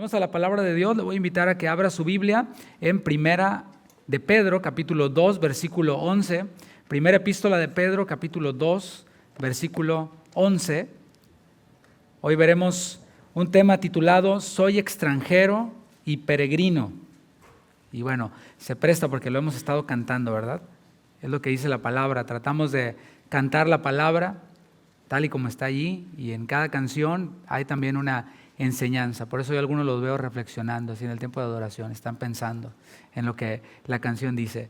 Vamos a la palabra de Dios. Le voy a invitar a que abra su Biblia en Primera de Pedro, capítulo 2, versículo 11. Primera epístola de Pedro, capítulo 2, versículo 11. Hoy veremos un tema titulado Soy extranjero y peregrino. Y bueno, se presta porque lo hemos estado cantando, ¿verdad? Es lo que dice la palabra. Tratamos de cantar la palabra tal y como está allí, y en cada canción hay también una enseñanza. Por eso yo a algunos los veo reflexionando así en el tiempo de adoración, están pensando en lo que la canción dice.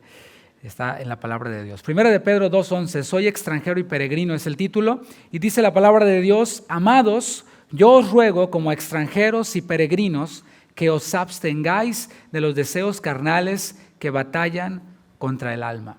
Está en la palabra de Dios. Primera de Pedro 2:11, soy extranjero y peregrino es el título, y dice la palabra de Dios: amados, yo os ruego como extranjeros y peregrinos que os abstengáis de los deseos carnales que batallan contra el alma.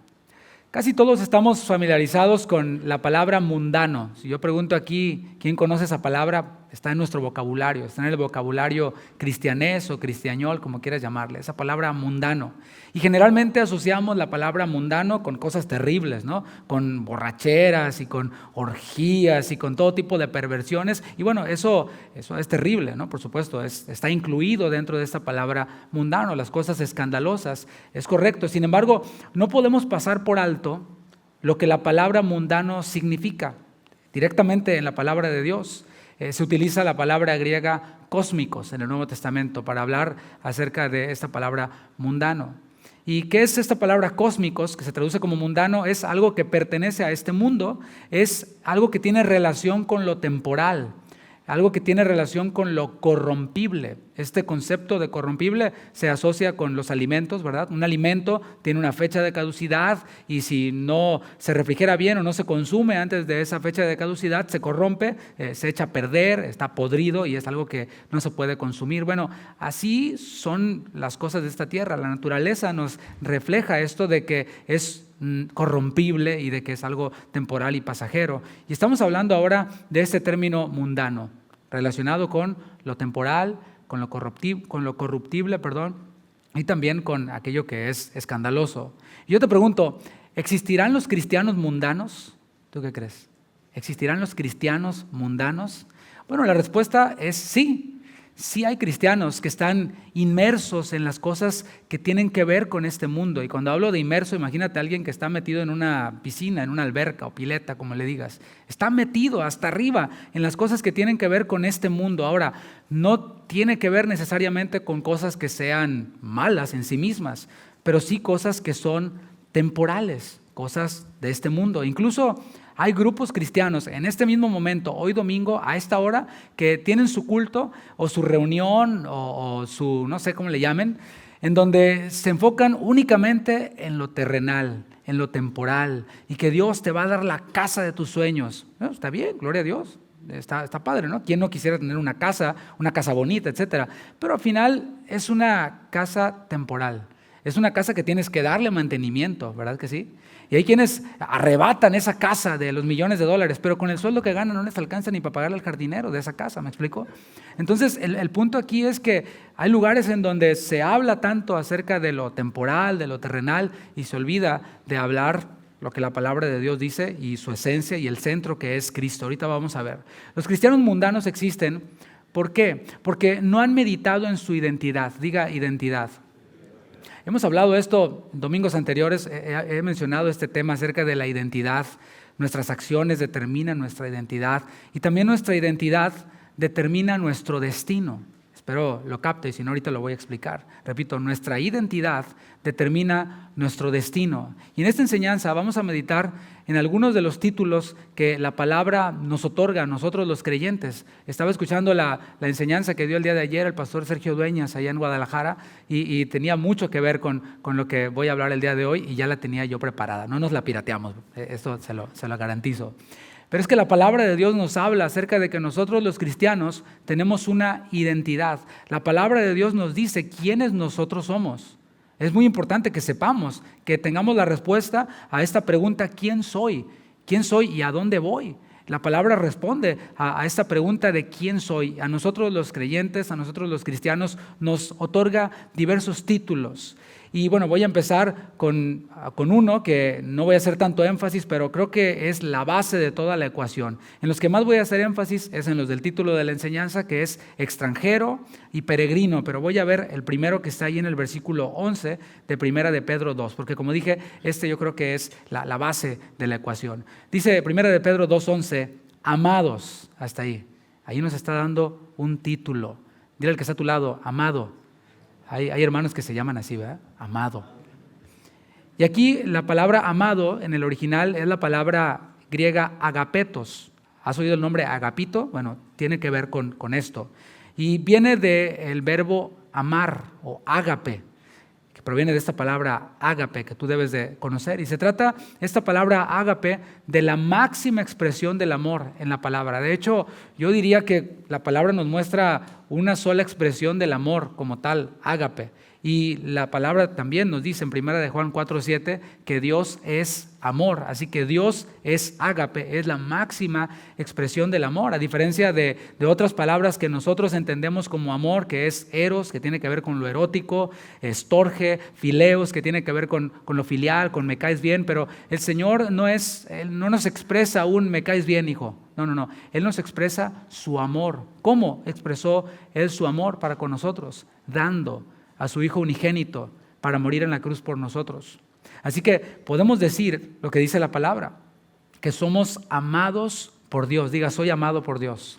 Casi todos estamos familiarizados con la palabra mundano. Si yo pregunto aquí, ¿quién conoce esa palabra? Está en nuestro vocabulario, está en el vocabulario cristianés o cristiañol, como quieras llamarle, esa palabra mundano. Y generalmente asociamos la palabra mundano con cosas terribles, ¿no? Con borracheras y con orgías y con todo tipo de perversiones. Y bueno, eso es terrible, ¿no? Por supuesto, está incluido dentro de esta palabra mundano, las cosas escandalosas, es correcto. Sin embargo, no podemos pasar por alto lo que la palabra mundano significa. Directamente en la palabra de Dios se utiliza la palabra griega cósmicos en el Nuevo Testamento para hablar acerca de esta palabra mundano. ¿Y qué es esta palabra cósmicos, que se traduce como mundano? Es algo que pertenece a este mundo, es algo que tiene relación con lo temporal, algo que tiene relación con lo corrompible. Este concepto de corrompible se asocia con los alimentos, ¿verdad? Un alimento tiene una fecha de caducidad y si no se refrigera bien o no se consume antes de esa fecha de caducidad, se corrompe, se echa a perder, está podrido y es algo que no se puede consumir. Bueno, así son las cosas de esta tierra. La naturaleza nos refleja esto de que es corrompible y de que es algo temporal y pasajero. Y estamos hablando ahora de este término mundano, relacionado con lo temporal, con lo corruptible, y también con aquello que es escandaloso. Y yo te pregunto, ¿existirán los cristianos mundanos? ¿Tú qué crees? ¿Existirán los cristianos mundanos? Bueno, la respuesta es sí. Sí hay cristianos que están inmersos en las cosas que tienen que ver con este mundo. Y cuando hablo de inmerso, imagínate a alguien que está metido en una piscina, en una alberca o pileta, como le digas. Está metido hasta arriba en las cosas que tienen que ver con este mundo. Ahora, no tiene que ver necesariamente con cosas que sean malas en sí mismas, pero sí cosas que son temporales, cosas de este mundo. Incluso hay grupos cristianos en este mismo momento, hoy domingo, a esta hora, que tienen su culto o su reunión o su, no sé cómo le llamen, en donde se enfocan únicamente en lo terrenal, en lo temporal, y que Dios te va a dar la casa de tus sueños. Bueno, está bien, gloria a Dios, está padre, ¿no? ¿Quién no quisiera tener una casa bonita, etcétera? Pero al final es una casa temporal. Es una casa que tienes que darle mantenimiento, ¿verdad que sí? Y hay quienes arrebatan esa casa de los millones de dólares, pero con el sueldo que ganan no les alcanza ni para pagarle al jardinero de esa casa, ¿me explico? Entonces, el punto aquí es que hay lugares en donde se habla tanto acerca de lo temporal, de lo terrenal, y se olvida de hablar lo que la palabra de Dios dice y su esencia y el centro que es Cristo. Ahorita vamos a ver. Los cristianos mundanos existen, ¿por qué? Porque no han meditado en su identidad. Diga identidad. Hemos hablado de esto en domingos anteriores, he mencionado este tema acerca de la identidad. Nuestras acciones determinan nuestra identidad y también nuestra identidad determina nuestro destino. Espero lo capte y si no ahorita lo voy a explicar. Repito, nuestra identidad determina nuestro destino. Y en esta enseñanza vamos a meditar en algunos de los títulos que la palabra nos otorga a nosotros los creyentes. Estaba escuchando la enseñanza que dio el día de ayer el pastor Sergio Dueñas allá en Guadalajara y tenía mucho que ver con lo que voy a hablar el día de hoy y ya la tenía yo preparada. No nos la pirateamos, esto se lo garantizo. Pero es que la palabra de Dios nos habla acerca de que nosotros los cristianos tenemos una identidad. La palabra de Dios nos dice quiénes nosotros somos. Es muy importante que sepamos, que tengamos la respuesta a esta pregunta: ¿quién soy? ¿Quién soy y a dónde voy? La palabra responde a esta pregunta de quién soy. A nosotros los creyentes, a nosotros los cristianos nos otorga diversos títulos. Y bueno, voy a empezar con uno que no voy a hacer tanto énfasis, pero creo que es la base de toda la ecuación. En los que más voy a hacer énfasis es en los del título de la enseñanza, que es extranjero y peregrino, pero voy a ver el primero que está ahí en el versículo 11 de Primera de Pedro 2, porque como dije, yo creo que es la base de la ecuación. Dice Primera de Pedro 2:11, amados, hasta ahí. Ahí nos está dando un título. Dile al que está a tu lado, amado. Hay hermanos que se llaman así, ¿verdad? Amado. Y aquí la palabra amado en el original es la palabra griega agapetos. ¿Has oído el nombre agapito? Bueno, tiene que ver con esto. Y viene del verbo amar o ágape, que proviene de esta palabra ágape que tú debes de conocer. Y se trata, esta palabra ágape, de la máxima expresión del amor en la palabra. De hecho, yo diría que la palabra nos muestra una sola expresión del amor como tal, ágape. Y la palabra también nos dice en 1 de Juan 4:7 que Dios es amor. Así que Dios es ágape, es la máxima expresión del amor, a diferencia de otras palabras que nosotros entendemos como amor, que es eros, que tiene que ver con lo erótico, estorge, fileos, que tiene que ver con lo filial, con me caes bien, pero el Señor Él no nos expresa un me caes bien, hijo. No. Él nos expresa su amor. ¿Cómo expresó Él su amor para con nosotros? Dando a su Hijo unigénito para morir en la cruz por nosotros. Así que podemos decir lo que dice la palabra, que somos amados por Dios. Diga, soy amado por Dios.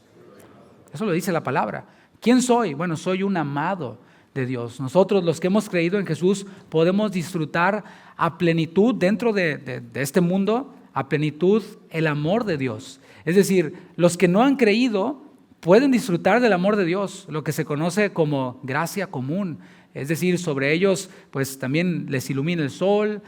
Eso lo dice la palabra. ¿Quién soy? Bueno, soy un amado de Dios. Nosotros, los que hemos creído en Jesús, podemos disfrutar a plenitud dentro de este mundo, a plenitud el amor de Dios. Es decir, los que no han creído pueden disfrutar del amor de Dios, lo que se conoce como gracia común. Es decir, sobre ellos pues también les ilumina el sol,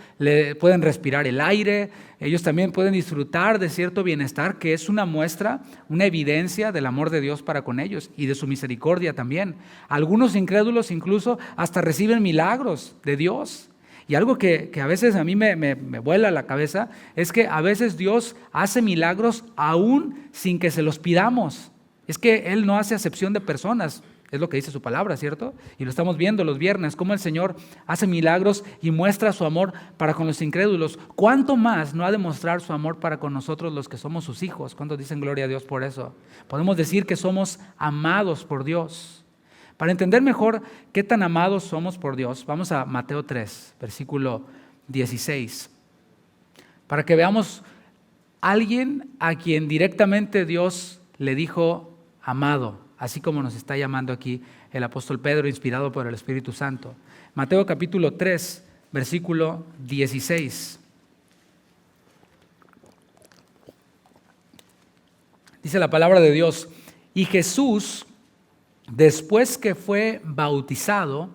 pueden respirar el aire, ellos también pueden disfrutar de cierto bienestar que es una muestra, una evidencia del amor de Dios para con ellos y de su misericordia también. Algunos incrédulos incluso hasta reciben milagros de Dios. Y algo que a veces a mí me vuela la cabeza es que a veces Dios hace milagros aún sin que se los pidamos. Es que Él no hace acepción de personas. Es lo que dice su palabra, ¿cierto? Y lo estamos viendo los viernes, cómo el Señor hace milagros y muestra su amor para con los incrédulos. ¿Cuánto más no ha de mostrar su amor para con nosotros los que somos sus hijos? ¿Cuántos dicen gloria a Dios por eso? Podemos decir que somos amados por Dios. Para entender mejor qué tan amados somos por Dios, vamos a Mateo 3, versículo 16. Para que veamos a alguien a quien directamente Dios le dijo amado, así como nos está llamando aquí el apóstol Pedro, inspirado por el Espíritu Santo. Mateo capítulo 3, versículo 16. Dice la palabra de Dios, y Jesús, después que fue bautizado,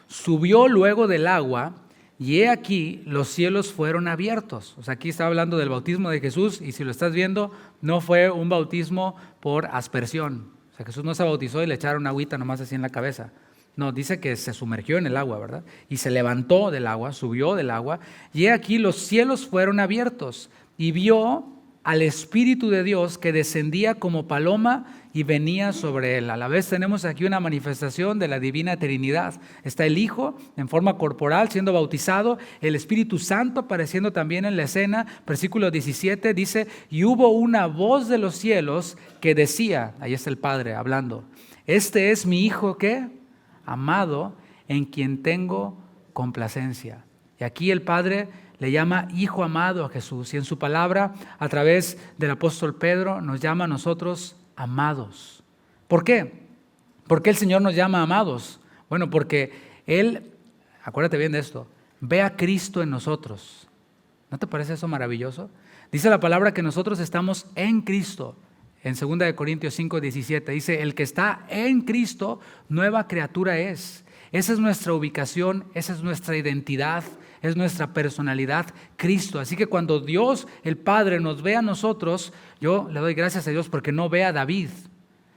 subió luego del agua, y he aquí los cielos fueron abiertos. O sea, aquí está hablando del bautismo de Jesús, y si lo estás viendo, no fue un bautismo por aspersión. O sea, Jesús no se bautizó y le echaron agüita nomás así en la cabeza. No, dice que se sumergió en el agua, ¿verdad? Y se levantó del agua, subió del agua, y he aquí los cielos fueron abiertos, y vio al Espíritu de Dios que descendía como paloma y venía sobre él. A la vez tenemos aquí una manifestación de la divina Trinidad. Está el Hijo en forma corporal siendo bautizado, el Espíritu Santo apareciendo también en la escena. Versículo 17 dice, y hubo una voz de los cielos que decía, ahí está el Padre hablando, este es mi Hijo, ¿qué? Amado, en quien tengo complacencia. Y aquí el Padre le llama Hijo amado a Jesús, y en su palabra, a través del apóstol Pedro, nos llama a nosotros amados. ¿Por qué? ¿Por qué el Señor nos llama amados? Bueno, porque Él, acuérdate bien de esto, ve a Cristo en nosotros. ¿No te parece eso maravilloso? Dice la palabra que nosotros estamos en Cristo. En 2 Corintios 5, 17 dice, el que está en Cristo, nueva criatura es. Esa es nuestra ubicación, esa es nuestra identidad, es nuestra personalidad, Cristo. Así que cuando Dios, el Padre, nos ve a nosotros, yo le doy gracias a Dios porque no ve a David,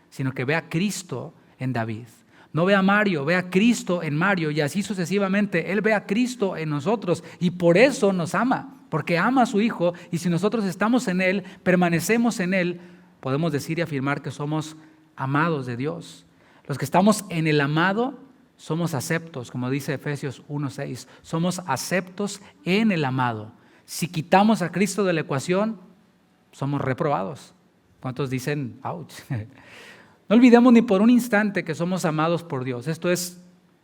sino que ve a Cristo en David. No ve a Mario, ve a Cristo en Mario, y así sucesivamente. Él ve a Cristo en nosotros y por eso nos ama, porque ama a su Hijo, y si nosotros estamos en Él, permanecemos en Él, podemos decir y afirmar que somos amados de Dios. Los que estamos en el amado somos aceptos, como dice Efesios 1:6, somos aceptos en el amado. Si quitamos a Cristo de la ecuación, somos reprobados. ¿Cuántos dicen, ouch? No olvidemos ni por un instante que somos amados por Dios. Esto es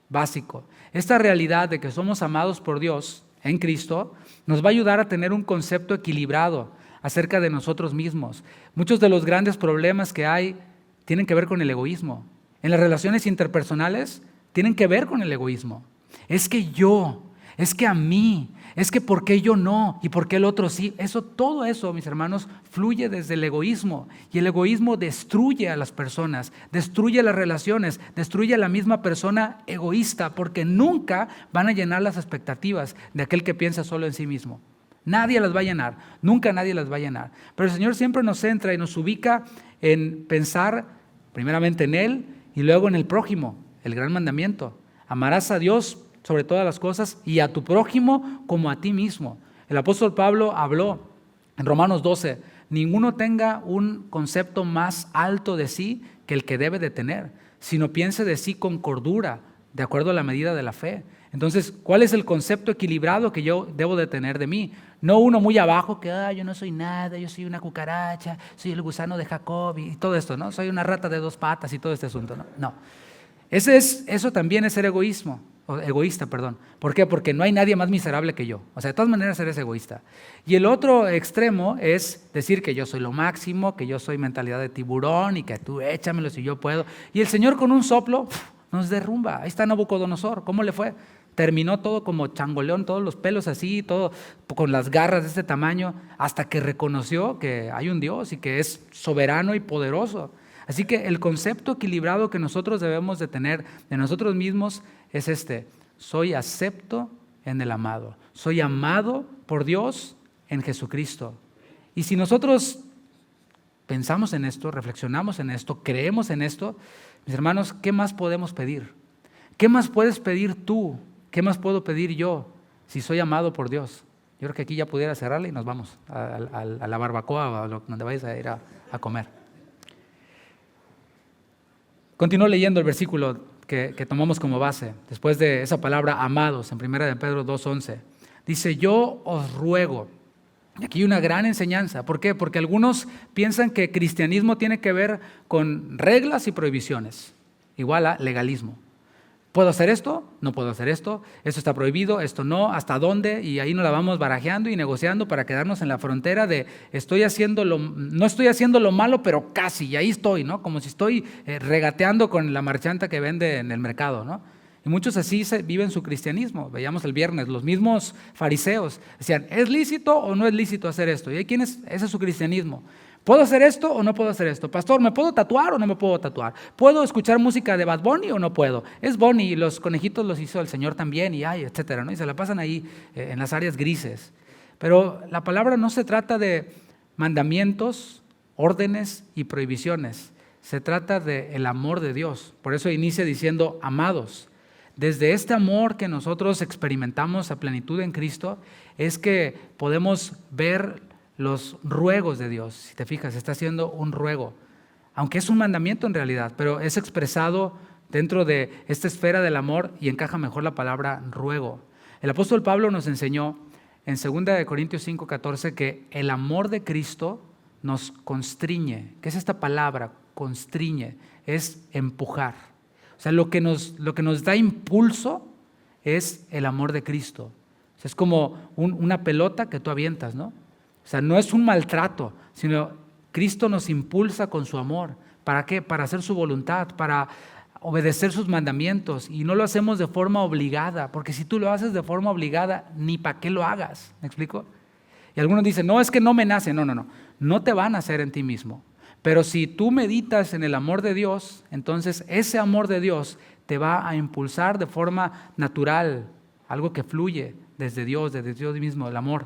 básico. Esta realidad de que somos amados por Dios en Cristo nos va a ayudar a tener un concepto equilibrado acerca de nosotros mismos. Muchos de los grandes problemas que hay tienen que ver con el egoísmo. En las relaciones interpersonales tienen que ver con el egoísmo. Es que yo, es que a mí, es que ¿por qué yo no? ¿Y por qué el otro sí? Todo eso, mis hermanos, fluye desde el egoísmo. Y el egoísmo destruye a las personas, destruye las relaciones, destruye a la misma persona egoísta, porque nunca van a llenar las expectativas de aquel que piensa solo en sí mismo. Nadie las va a llenar, nunca nadie las va a llenar. Pero el Señor siempre nos centra y nos ubica en pensar primeramente en Él y luego en el prójimo, el gran mandamiento. Amarás a Dios sobre todas las cosas y a tu prójimo como a ti mismo. El apóstol Pablo habló en Romanos 12, ninguno tenga un concepto más alto de sí que el que debe de tener, sino piense de sí con cordura, de acuerdo a la medida de la fe. Entonces, ¿cuál es el concepto equilibrado que yo debo de tener de mí? No uno muy abajo que yo no soy nada, yo soy una cucaracha, soy el gusano de Jacob y todo esto, ¿no? Soy una rata de 2 patas y todo este asunto, ¿no? No. Eso también es ser egoísta. ¿Por qué? Porque no hay nadie más miserable que yo. O sea, de todas maneras eres egoísta. Y el otro extremo es decir que yo soy lo máximo, que yo soy mentalidad de tiburón y que tú échamelo si yo puedo. Y el Señor con un soplo nos derrumba. Ahí está Nabucodonosor. ¿Cómo le fue? Terminó todo como changoleón, todos los pelos así, todo con las garras de este tamaño, hasta que reconoció que hay un Dios y que es soberano y poderoso. Así que el concepto equilibrado que nosotros debemos de tener de nosotros mismos es soy acepto en el amado, soy amado por Dios en Jesucristo. Y si nosotros pensamos en esto, reflexionamos en esto, creemos en esto, mis hermanos, ¿qué más podemos pedir? ¿Qué más puedes pedir tú? ¿Qué más puedo pedir yo si soy amado por Dios? Yo creo que aquí ya pudiera cerrarle y nos vamos a la barbacoa o a donde vayas a ir a comer. Continúo leyendo el versículo que tomamos como base, después de esa palabra amados, en 1 de Pedro 2:11. Dice, yo os ruego. Y aquí hay una gran enseñanza. ¿Por qué? Porque algunos piensan que cristianismo tiene que ver con reglas y prohibiciones, igual a legalismo. ¿Puedo hacer esto? No puedo hacer esto. Esto está prohibido, esto no. ¿Hasta dónde? Y ahí nos la vamos barajeando y negociando para quedarnos en la frontera de no estoy haciendo lo malo, pero casi. Y ahí estoy, ¿no? Como si estoy regateando con la marchanta que vende en el mercado, ¿no? Y muchos así viven su cristianismo. Veíamos el viernes, los mismos fariseos decían, ¿es lícito o no es lícito hacer esto? Y hay quienes, ese es su cristianismo. ¿Puedo hacer esto o no puedo hacer esto? Pastor, ¿me puedo tatuar o no me puedo tatuar? ¿Puedo escuchar música de Bad Bunny o no puedo? Es Bunny y los conejitos los hizo el Señor también y etcétera, ¿no? Y se la pasan ahí en las áreas grises. Pero la palabra no se trata de mandamientos, órdenes y prohibiciones. Se trata del amor de Dios. Por eso inicia diciendo amados. Desde este amor que nosotros experimentamos a plenitud en Cristo es que podemos ver los ruegos de Dios. Si te fijas, está haciendo un ruego, aunque es un mandamiento en realidad, pero es expresado dentro de esta esfera del amor y encaja mejor la palabra ruego. El apóstol Pablo nos enseñó en 2 Corintios 5:14 que el amor de Cristo nos constriñe. ¿Qué es esta palabra? Constriñe, es empujar. O sea, lo que nos da impulso es el amor de Cristo. O sea, es como una pelota que tú avientas, ¿no? O sea, no es un maltrato, sino Cristo nos impulsa con su amor. ¿Para qué? Para hacer su voluntad, para obedecer sus mandamientos. Y no lo hacemos de forma obligada, porque si tú lo haces de forma obligada, ni para qué lo hagas. ¿Me explico? Y algunos dicen, no, es que no me nace. No te va a nacer en ti mismo. Pero si tú meditas en el amor de Dios, entonces ese amor de Dios te va a impulsar de forma natural, algo que fluye desde Dios mismo, el amor.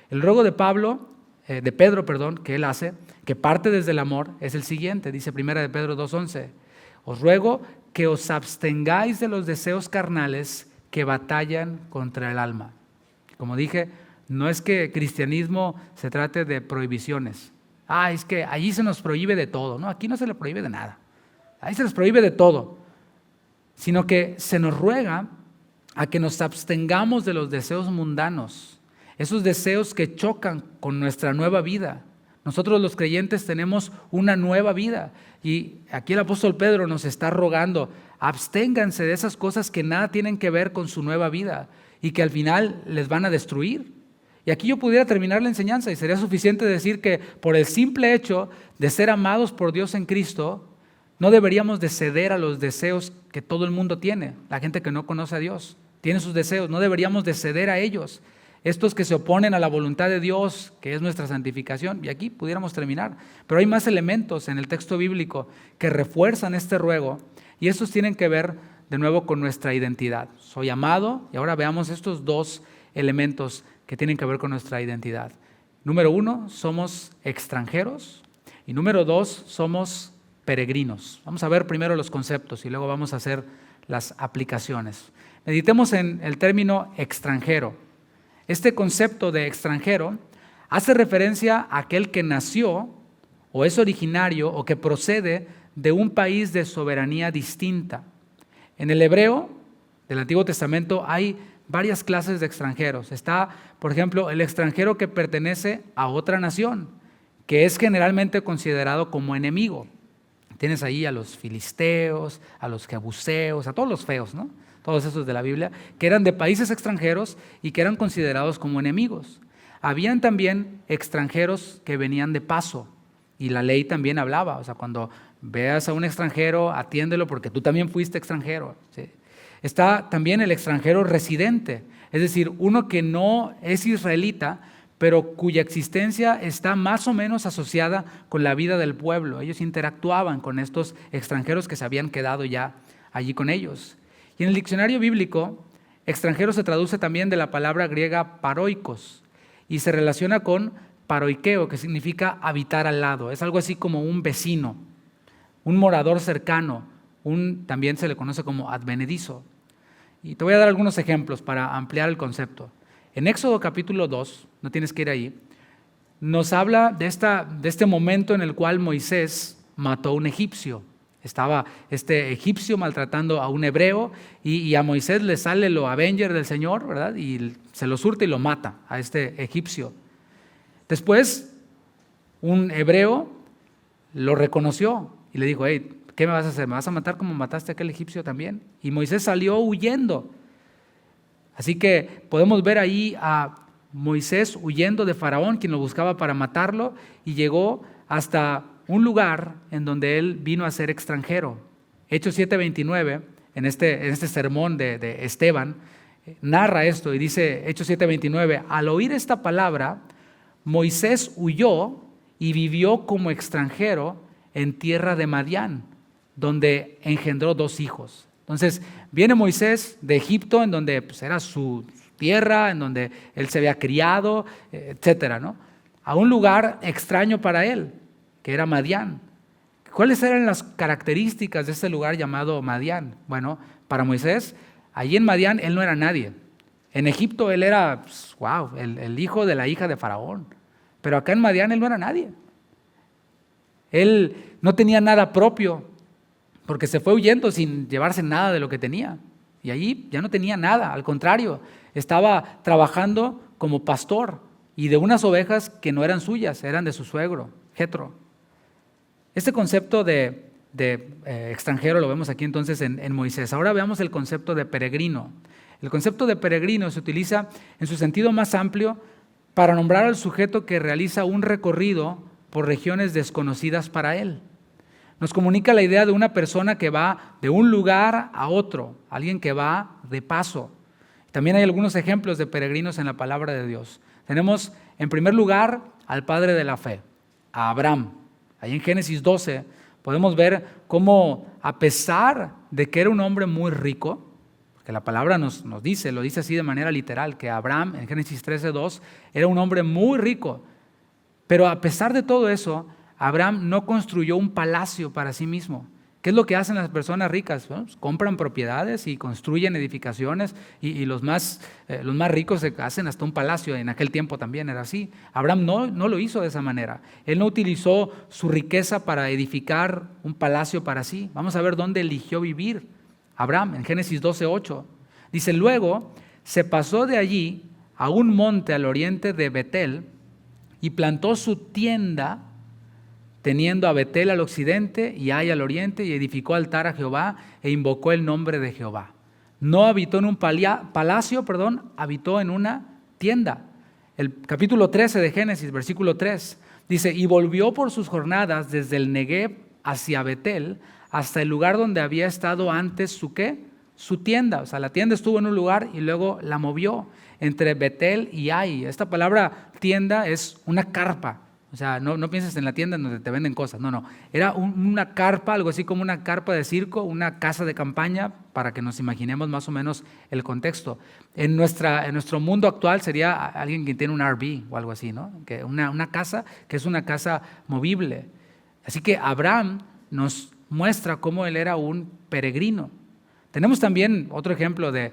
El ruego de Pedro, que él hace, que parte desde el amor, es el siguiente, dice 1 de Pedro 2:11. Os ruego que os abstengáis de los deseos carnales que batallan contra el alma. Como dije, no es que cristianismo se trate de prohibiciones. Es que allí se nos prohíbe de todo. No, aquí no se le prohíbe de nada. Ahí se les prohíbe de todo. sino que se nos ruega a que nos abstengamos de los deseos mundanos, esos deseos que chocan con nuestra nueva vida. Nosotros los creyentes tenemos una nueva vida y aquí el apóstol Pedro nos está rogando, absténganse de esas cosas que nada tienen que ver con su nueva vida y que al final les van a destruir. Y aquí yo pudiera terminar la enseñanza y sería suficiente decir que por el simple hecho de ser amados por Dios en Cristo, no deberíamos de ceder a los deseos que todo el mundo tiene. La gente que no conoce a Dios tiene sus deseos, no deberíamos de ceder a ellos. Estos que se oponen a la voluntad de Dios, que es nuestra santificación, y aquí pudiéramos terminar. Pero hay más elementos en el texto bíblico que refuerzan este ruego, y estos tienen que ver de nuevo con nuestra identidad. Soy amado, y ahora veamos estos dos elementos que tienen que ver con nuestra identidad. Número 1, somos extranjeros, y número 2, somos peregrinos. Vamos a ver primero los conceptos y luego vamos a hacer las aplicaciones. Meditemos en el término extranjero. Este concepto de extranjero hace referencia a aquel que nació o es originario o que procede de un país de soberanía distinta. En el hebreo del Antiguo Testamento hay varias clases de extranjeros. Está, por ejemplo, el extranjero que pertenece a otra nación, que es generalmente considerado como enemigo. Tienes ahí a los filisteos, a los jebuseos, a todos los feos, ¿no? Todos esos de la Biblia, que eran de países extranjeros y que eran considerados como enemigos. Habían también extranjeros que venían de paso y la ley también hablaba, o sea, cuando veas a un extranjero, atiéndelo porque tú también fuiste extranjero, ¿sí? Está también el extranjero residente, es decir, uno que no es israelita, pero cuya existencia está más o menos asociada con la vida del pueblo. Ellos interactuaban con estos extranjeros que se habían quedado ya allí con ellos. Y en el diccionario bíblico, extranjero se traduce también de la palabra griega paroikos y se relaciona con paroikeo, que significa habitar al lado. Es algo así como un vecino, un morador cercano, también se le conoce como advenedizo. Y te voy a dar algunos ejemplos para ampliar el concepto. En Éxodo capítulo 2, no tienes que ir ahí, nos habla de este momento en el cual Moisés mató a un egipcio. Estaba este egipcio maltratando a un hebreo y a Moisés le sale lo Avenger del Señor, ¿verdad? Y se lo surte y lo mata a este egipcio. Después, un hebreo lo reconoció y le dijo, hey, ¿qué me vas a hacer? ¿Me vas a matar como mataste a aquel egipcio también? Y Moisés salió huyendo. Así que podemos ver ahí a Moisés huyendo de Faraón, quien lo buscaba para matarlo, y llegó hasta un lugar en donde él vino a ser extranjero. Hechos 7:29, en este sermón de Esteban, narra esto y dice, Hechos 7:29, al oír esta palabra, Moisés huyó y vivió como extranjero en tierra de Madián, donde engendró 2 hijos. Entonces, viene Moisés de Egipto, en donde pues, era su tierra, en donde él se había criado, etcétera, ¿no? A un lugar extraño para él, que era Madián. ¿Cuáles eran las características de ese lugar llamado Madián? Bueno, para Moisés, allí en Madián él no era nadie. En Egipto él era, pues, el hijo de la hija de Faraón. Pero acá en Madián él no era nadie. Él no tenía nada propio, porque se fue huyendo sin llevarse nada de lo que tenía. Y allí ya no tenía nada, al contrario, estaba trabajando como pastor y de unas ovejas que no eran suyas, eran de su suegro, Jetro. Este concepto de extranjero lo vemos aquí entonces en Moisés. Ahora veamos el concepto de peregrino. El concepto de peregrino se utiliza en su sentido más amplio para nombrar al sujeto que realiza un recorrido por regiones desconocidas para él. Nos comunica la idea de una persona que va de un lugar a otro, alguien que va de paso. También hay algunos ejemplos de peregrinos en la palabra de Dios. Tenemos en primer lugar al padre de la fe, a Abraham. Ahí en Génesis 12 podemos ver cómo a pesar de que era un hombre muy rico, porque la palabra nos dice, lo dice así de manera literal, que Abraham en Génesis 13:2 era un hombre muy rico, pero a pesar de todo eso, Abraham no construyó un palacio para sí mismo. ¿Qué es lo que hacen las personas ricas? Bueno, pues compran propiedades y construyen edificaciones y los más ricos se hacen hasta un palacio. En aquel tiempo también era así. Abraham no lo hizo de esa manera. Él no utilizó su riqueza para edificar un palacio para sí. Vamos a ver dónde eligió vivir. Abraham, en Génesis 12:8. Dice, luego se pasó de allí a un monte al oriente de Betel y plantó su tienda, teniendo a Betel al occidente y Ai al oriente, y edificó altar a Jehová e invocó el nombre de Jehová. No habitó en un palacio, habitó en una tienda. El capítulo 13 de Génesis, versículo 3, dice, y volvió por sus jornadas desde el Negueb hacia Betel, hasta el lugar donde había estado antes su ¿qué? Su tienda. O sea, la tienda estuvo en un lugar y luego la movió entre Betel y Ai. Esta palabra tienda es una carpa. O sea, no pienses en la tienda en donde te venden cosas, no. Era una carpa, algo así como una carpa de circo, una casa de campaña, para que nos imaginemos más o menos el contexto. En nuestro mundo actual sería alguien que tiene un RV o algo así, ¿no? Que una casa que es una casa movible. Así que Abraham nos muestra cómo él era un peregrino. Tenemos también otro ejemplo de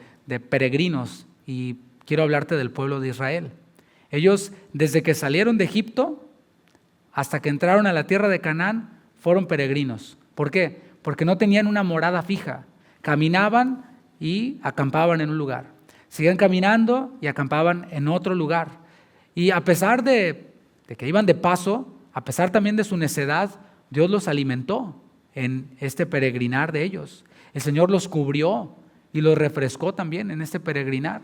peregrinos y quiero hablarte del pueblo de Israel. Ellos, desde que salieron de Egipto hasta que entraron a la tierra de Canaán, fueron peregrinos. ¿Por qué? Porque no tenían una morada fija. Caminaban y acampaban en un lugar. Seguían caminando y acampaban en otro lugar. Y a pesar de que iban de paso, a pesar también de su necedad, Dios los alimentó en este peregrinar de ellos. El Señor los cubrió y los refrescó también en este peregrinar.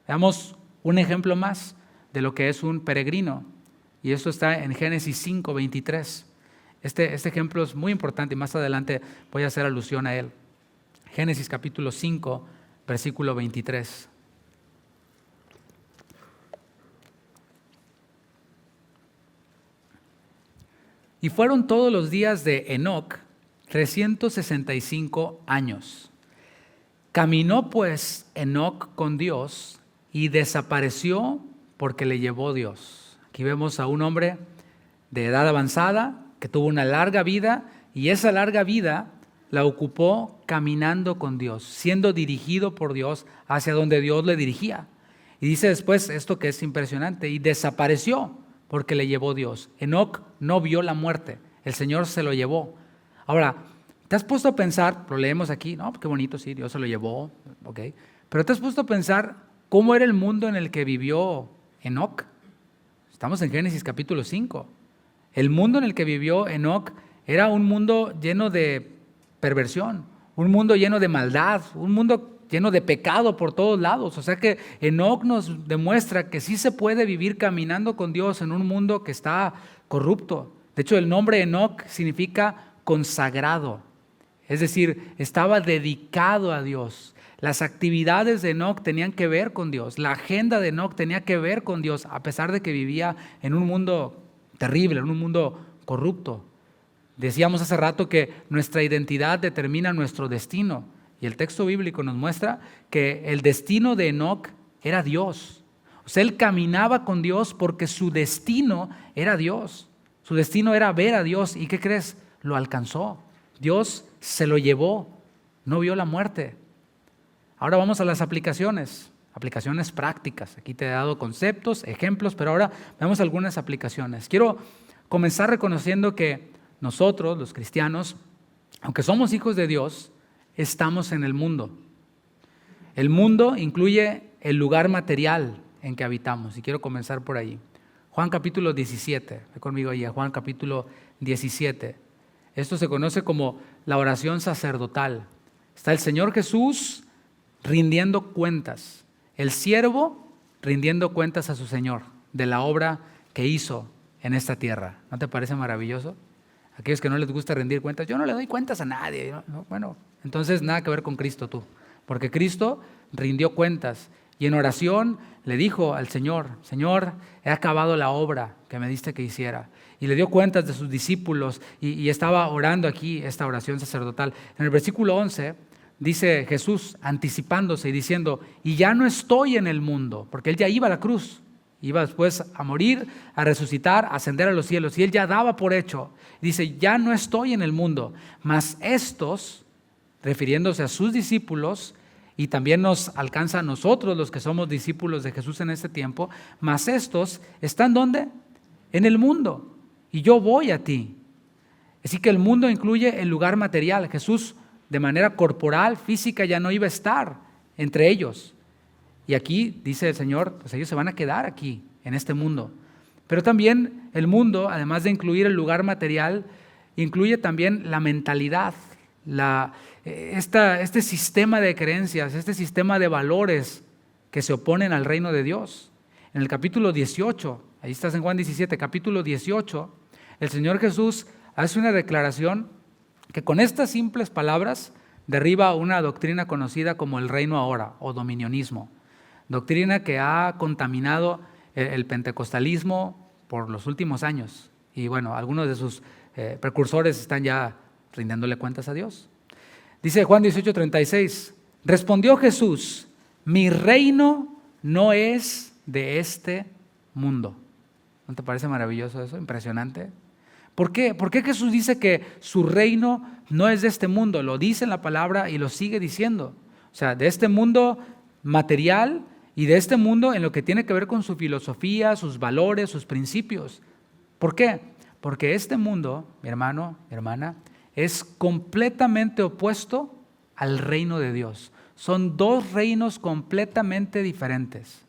Veamos un ejemplo más de lo que es un peregrino. Y esto está en Génesis 5:23. Este ejemplo es muy importante y más adelante voy a hacer alusión a él. Génesis capítulo 5, versículo 23. Y fueron todos los días de Enoc 365 años. Caminó pues Enoc con Dios y desapareció porque le llevó Dios. Aquí vemos a un hombre de edad avanzada que tuvo una larga vida y esa larga vida la ocupó caminando con Dios, siendo dirigido por Dios hacia donde Dios le dirigía. Y dice después esto que es impresionante, y desapareció porque le llevó Dios. Enoc no vio la muerte, el Señor se lo llevó. Ahora, ¿te has puesto a pensar, lo leemos aquí, no, qué bonito, sí, Dios se lo llevó, ok, pero ¿te has puesto a pensar cómo era el mundo en el que vivió Enoc? Estamos en Génesis capítulo 5. El mundo en el que vivió Enoc era un mundo lleno de perversión, un mundo lleno de maldad, un mundo lleno de pecado por todos lados. O sea que Enoc nos demuestra que sí se puede vivir caminando con Dios en un mundo que está corrupto. De hecho, el nombre Enoc significa consagrado, es decir, estaba dedicado a Dios. Las actividades de Enoc tenían que ver con Dios. La agenda de Enoc tenía que ver con Dios, a pesar de que vivía en un mundo terrible, en un mundo corrupto. Decíamos hace rato que nuestra identidad determina nuestro destino. Y el texto bíblico nos muestra que el destino de Enoc era Dios. O sea, él caminaba con Dios porque su destino era Dios. Su destino era ver a Dios. ¿Y qué crees? Lo alcanzó. Dios se lo llevó. No vio la muerte. Ahora vamos a las aplicaciones prácticas. Aquí te he dado conceptos, ejemplos, pero ahora veamos algunas aplicaciones. Quiero comenzar reconociendo que nosotros, los cristianos, aunque somos hijos de Dios, estamos en el mundo. El mundo incluye el lugar material en que habitamos y quiero comenzar por ahí. Juan capítulo 17, ve conmigo ahí a Juan capítulo 17. Esto se conoce como la oración sacerdotal. Está el Señor Jesús rindiendo cuentas, el siervo rindiendo cuentas a su Señor de la obra que hizo en esta tierra. ¿No te parece maravilloso? Aquellos que no les gusta rendir cuentas, yo no le doy cuentas a nadie. No, bueno, entonces nada que ver con Cristo tú, porque Cristo rindió cuentas y en oración le dijo al Señor, Señor, he acabado la obra que me diste que hiciera. Y le dio cuentas de sus discípulos y estaba orando aquí esta oración sacerdotal. En el versículo 11 dice Jesús anticipándose y diciendo, y ya no estoy en el mundo, porque él ya iba a la cruz, iba después a morir, a resucitar, a ascender a los cielos, y él ya daba por hecho. Dice, ya no estoy en el mundo, mas estos, refiriéndose a sus discípulos, y también nos alcanza a nosotros los que somos discípulos de Jesús en este tiempo, mas estos están ¿dónde? En el mundo, y yo voy a ti. Así que el mundo incluye el lugar material. Jesús de manera corporal, física, ya no iba a estar entre ellos. Y aquí dice el Señor, pues ellos se van a quedar aquí, en este mundo. Pero también el mundo, además de incluir el lugar material, incluye también la mentalidad, este sistema de creencias, este sistema de valores que se oponen al reino de Dios. En el capítulo 18, ahí estás en Juan 17, capítulo 18, el Señor Jesús hace una declaración que con estas simples palabras derriba una doctrina conocida como el reino ahora o dominionismo, doctrina que ha contaminado el pentecostalismo por los últimos años. Y bueno, algunos de sus precursores están ya rindiéndole cuentas a Dios. Dice Juan 18:36, respondió Jesús, mi reino no es de este mundo. ¿No te parece maravilloso eso? Impresionante. ¿Por qué? ¿Por qué Jesús dice que su reino no es de este mundo? Lo dice en la palabra y lo sigue diciendo. O sea, de este mundo material y de este mundo en lo que tiene que ver con su filosofía, sus valores, sus principios. ¿Por qué? Porque este mundo, mi hermano, mi hermana, es completamente opuesto al reino de Dios. Son dos reinos completamente diferentes,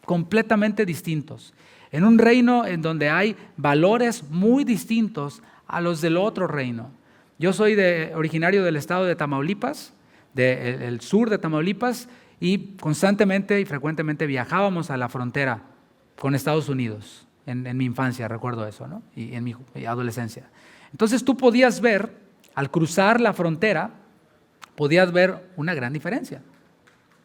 completamente distintos. En un reino en donde hay valores muy distintos a los del otro reino. Yo soy originario del estado de Tamaulipas, del sur de Tamaulipas, y constantemente y frecuentemente viajábamos a la frontera con Estados Unidos. En mi infancia recuerdo eso, ¿no? Y en mi adolescencia. Entonces tú podías ver, al cruzar la frontera, podías ver una gran diferencia.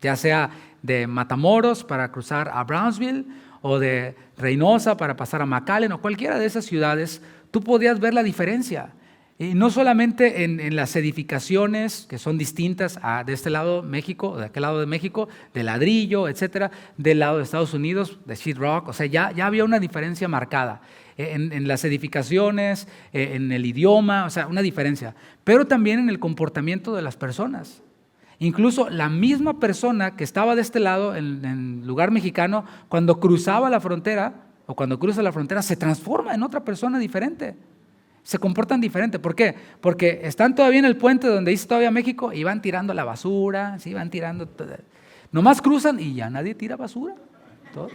Ya sea de Matamoros para cruzar a Brownsville, o de Reynosa para pasar a McAllen, o cualquiera de esas ciudades, tú podías ver la diferencia. Y no solamente en las edificaciones que son distintas de este lado de México, de aquel lado de México, de ladrillo, etcétera, del lado de Estados Unidos, de sheetrock, o sea, ya había una diferencia marcada en las edificaciones, en el idioma, o sea, una diferencia, pero también en el comportamiento de las personas. Incluso la misma persona que estaba de este lado, en lugar mexicano, cuando cruzaba la frontera, o cuando cruza la frontera, se transforma en otra persona diferente. Se comportan diferente. ¿Por qué? Porque están todavía en el puente donde dice todavía México y van tirando la basura, ¿sí? Van tirando, nomás cruzan y ya nadie tira basura. Todo.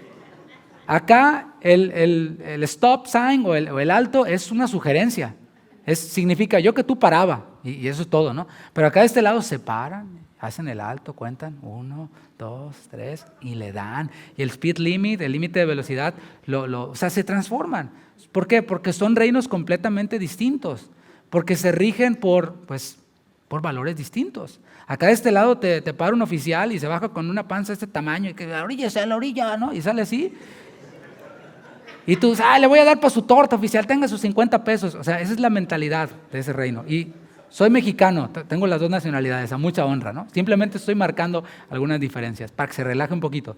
Acá el stop sign o el alto es una sugerencia. Significa yo que tú paraba y eso es todo, ¿no? Pero acá de este lado se paran, hacen el alto, cuentan 1, 2, 3 y le dan. Y el speed limit, el límite de velocidad, o sea, se transforman. ¿Por qué? Porque son reinos completamente distintos, porque se rigen por valores distintos. Acá de este lado te para un oficial y se baja con una panza de este tamaño y que la orilla sea la orilla, ¿no? Y sale así. Y tú, le voy a dar para su torta, oficial, tenga sus 50 pesos. O sea, esa es la mentalidad de ese reino. Y soy mexicano, tengo las dos nacionalidades, a mucha honra, ¿no? Simplemente estoy marcando algunas diferencias para que se relaje un poquito.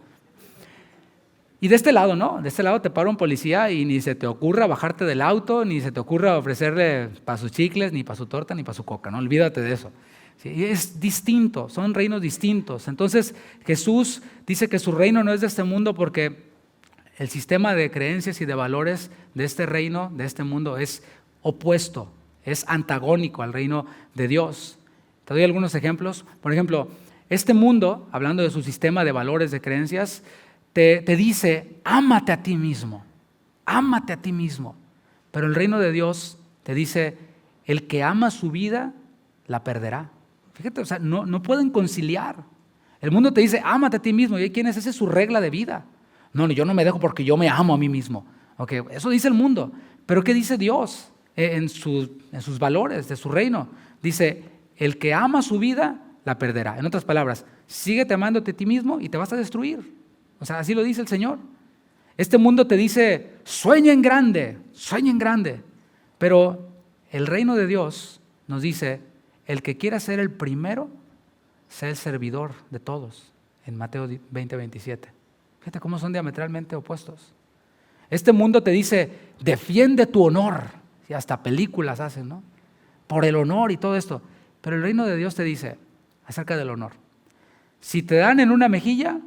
Y de este lado, ¿no? De este lado te para un policía y ni se te ocurra bajarte del auto, ni se te ocurra ofrecerle para sus chicles, ni para su torta, ni para su coca, ¿no? Olvídate de eso. ¿Sí? Es distinto, son reinos distintos. Entonces Jesús dice que su reino no es de este mundo porque el sistema de creencias y de valores de este reino, de este mundo, es opuesto, es antagónico al reino de Dios. Te doy algunos ejemplos. Por ejemplo, este mundo, hablando de su sistema de valores, de creencias, te dice, ámate a ti mismo, ámate a ti mismo. Pero el reino de Dios te dice, el que ama su vida, la perderá. Fíjate, o sea, no pueden conciliar. El mundo te dice, ámate a ti mismo. ¿Y quién es? Esa es su regla de vida. No, yo no me dejo porque yo me amo a mí mismo. Okay, eso dice el mundo. Pero ¿qué dice Dios en sus valores de su reino? Dice, el que ama su vida, la perderá. En otras palabras, síguete amándote a ti mismo y te vas a destruir. O sea, así lo dice el Señor. Este mundo te dice, sueña en grande. Pero el reino de Dios nos dice, el que quiera ser el primero, sea el servidor de todos. En Mateo 20:27. Fíjate cómo son diametralmente opuestos. Este mundo te dice, defiende tu honor. Y hasta películas hacen, ¿no? Por el honor y todo esto. Pero el reino de Dios te dice, acerca del honor. Si te dan en una mejilla,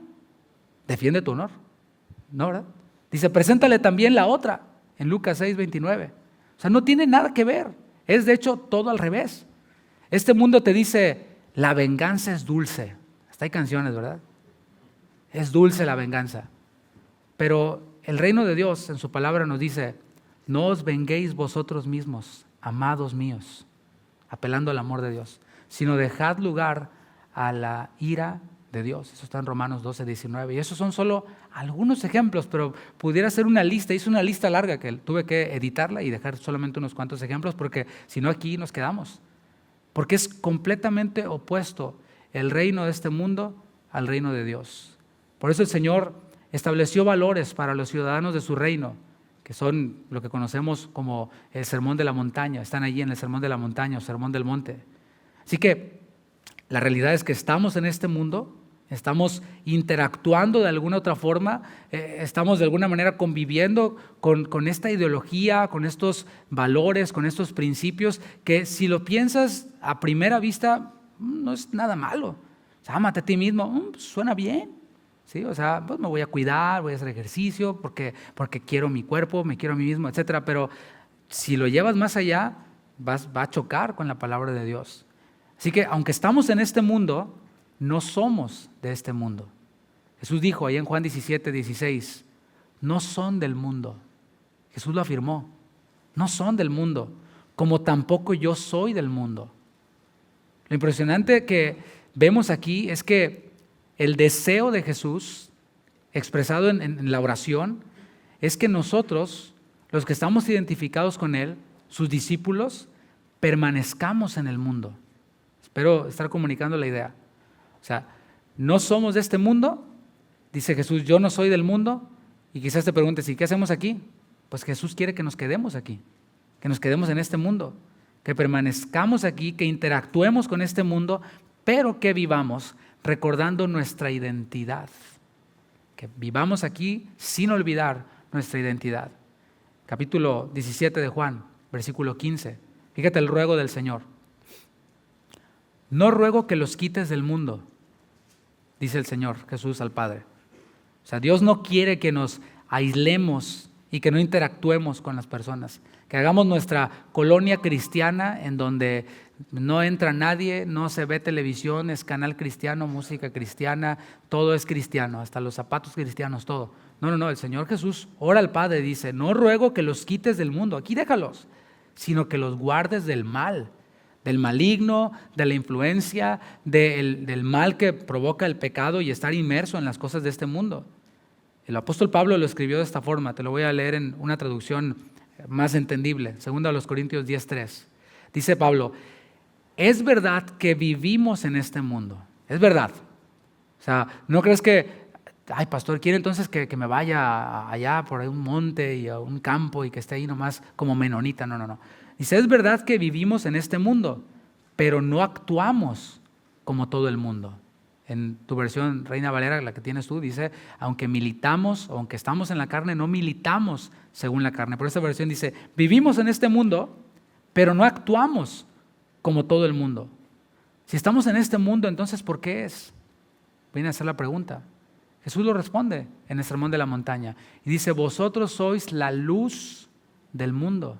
defiende tu honor. ¿No, verdad? Dice, preséntale también la otra, en Lucas 6:29. O sea, no tiene nada que ver. Es de hecho todo al revés. Este mundo te dice, la venganza es dulce. Hasta hay canciones, ¿verdad? Es dulce la venganza. Pero el reino de Dios en su palabra nos dice, no os venguéis vosotros mismos, amados míos, apelando al amor de Dios, sino dejad lugar a la ira de Dios. Eso está en Romanos 12, 19. Y esos son solo algunos ejemplos, pero pudiera ser una lista. Hice una lista larga que tuve que editarla y dejar solamente unos cuantos ejemplos, porque si no aquí nos quedamos. Porque es completamente opuesto el reino de este mundo al reino de Dios. Por eso el Señor estableció valores para los ciudadanos de su reino, que son lo que conocemos como el Sermón de la Montaña. Están allí en el Sermón de la Montaña o Sermón del Monte. Así que la realidad es que estamos en este mundo, estamos interactuando de alguna otra forma, estamos de alguna manera conviviendo con esta ideología, con estos valores, con estos principios que si lo piensas a primera vista no es nada malo. O sea, ámate a ti mismo, pues suena bien. ¿Sí? O sea, pues me voy a cuidar, voy a hacer ejercicio porque quiero mi cuerpo, me quiero a mí mismo, etcétera. Pero si lo llevas más allá, va a chocar con la palabra de Dios. Así que aunque estamos en este mundo, no somos de este mundo. Jesús dijo ahí en Juan 17, 16, no son del mundo. Jesús lo afirmó, no son del mundo, como tampoco yo soy del mundo. Lo impresionante que vemos aquí es que el deseo de Jesús, expresado en la oración, es que nosotros, los que estamos identificados con Él, sus discípulos, permanezcamos en el mundo. Espero estar comunicando la idea. O sea, no somos de este mundo, dice Jesús, yo no soy del mundo, y quizás te preguntes, ¿y qué hacemos aquí? Pues Jesús quiere que nos quedemos aquí, que nos quedemos en este mundo, que permanezcamos aquí, que interactuemos con este mundo, pero que vivamos recordando nuestra identidad, que vivamos aquí sin olvidar nuestra identidad. Capítulo 17 de Juan, versículo 15. Fíjate el ruego del Señor. No ruego que los quites del mundo, dice el Señor Jesús al Padre. O sea, Dios no quiere que nos aislemos y que no interactuemos con las personas, que hagamos nuestra colonia cristiana en donde no entra nadie, no se ve televisión, es canal cristiano, música cristiana, todo es cristiano, hasta los zapatos cristianos, todo. No, el Señor Jesús ora al Padre y dice, no ruego que los quites del mundo, aquí déjalos, sino que los guardes del mal, del maligno, de la influencia, del mal que provoca el pecado y estar inmerso en las cosas de este mundo. El apóstol Pablo lo escribió de esta forma, te lo voy a leer en una traducción más entendible, 2 Corintios 10:3. Dice Pablo, es verdad que vivimos en este mundo, es verdad. O sea, no crees que, ay pastor, quiere entonces que me vaya allá por ahí un monte y a un campo y que esté ahí nomás como menonita, no. Dice, es verdad que vivimos en este mundo, pero no actuamos como todo el mundo. En tu versión Reina Valera, la que tienes tú, dice, aunque militamos, o aunque estamos en la carne, no militamos según la carne. Por esta versión dice, vivimos en este mundo, pero no actuamos como todo el mundo. Si estamos en este mundo, entonces, ¿por qué es? Viene a hacer la pregunta. Jesús lo responde en el Sermón de la Montaña. Y dice, vosotros sois la luz del mundo.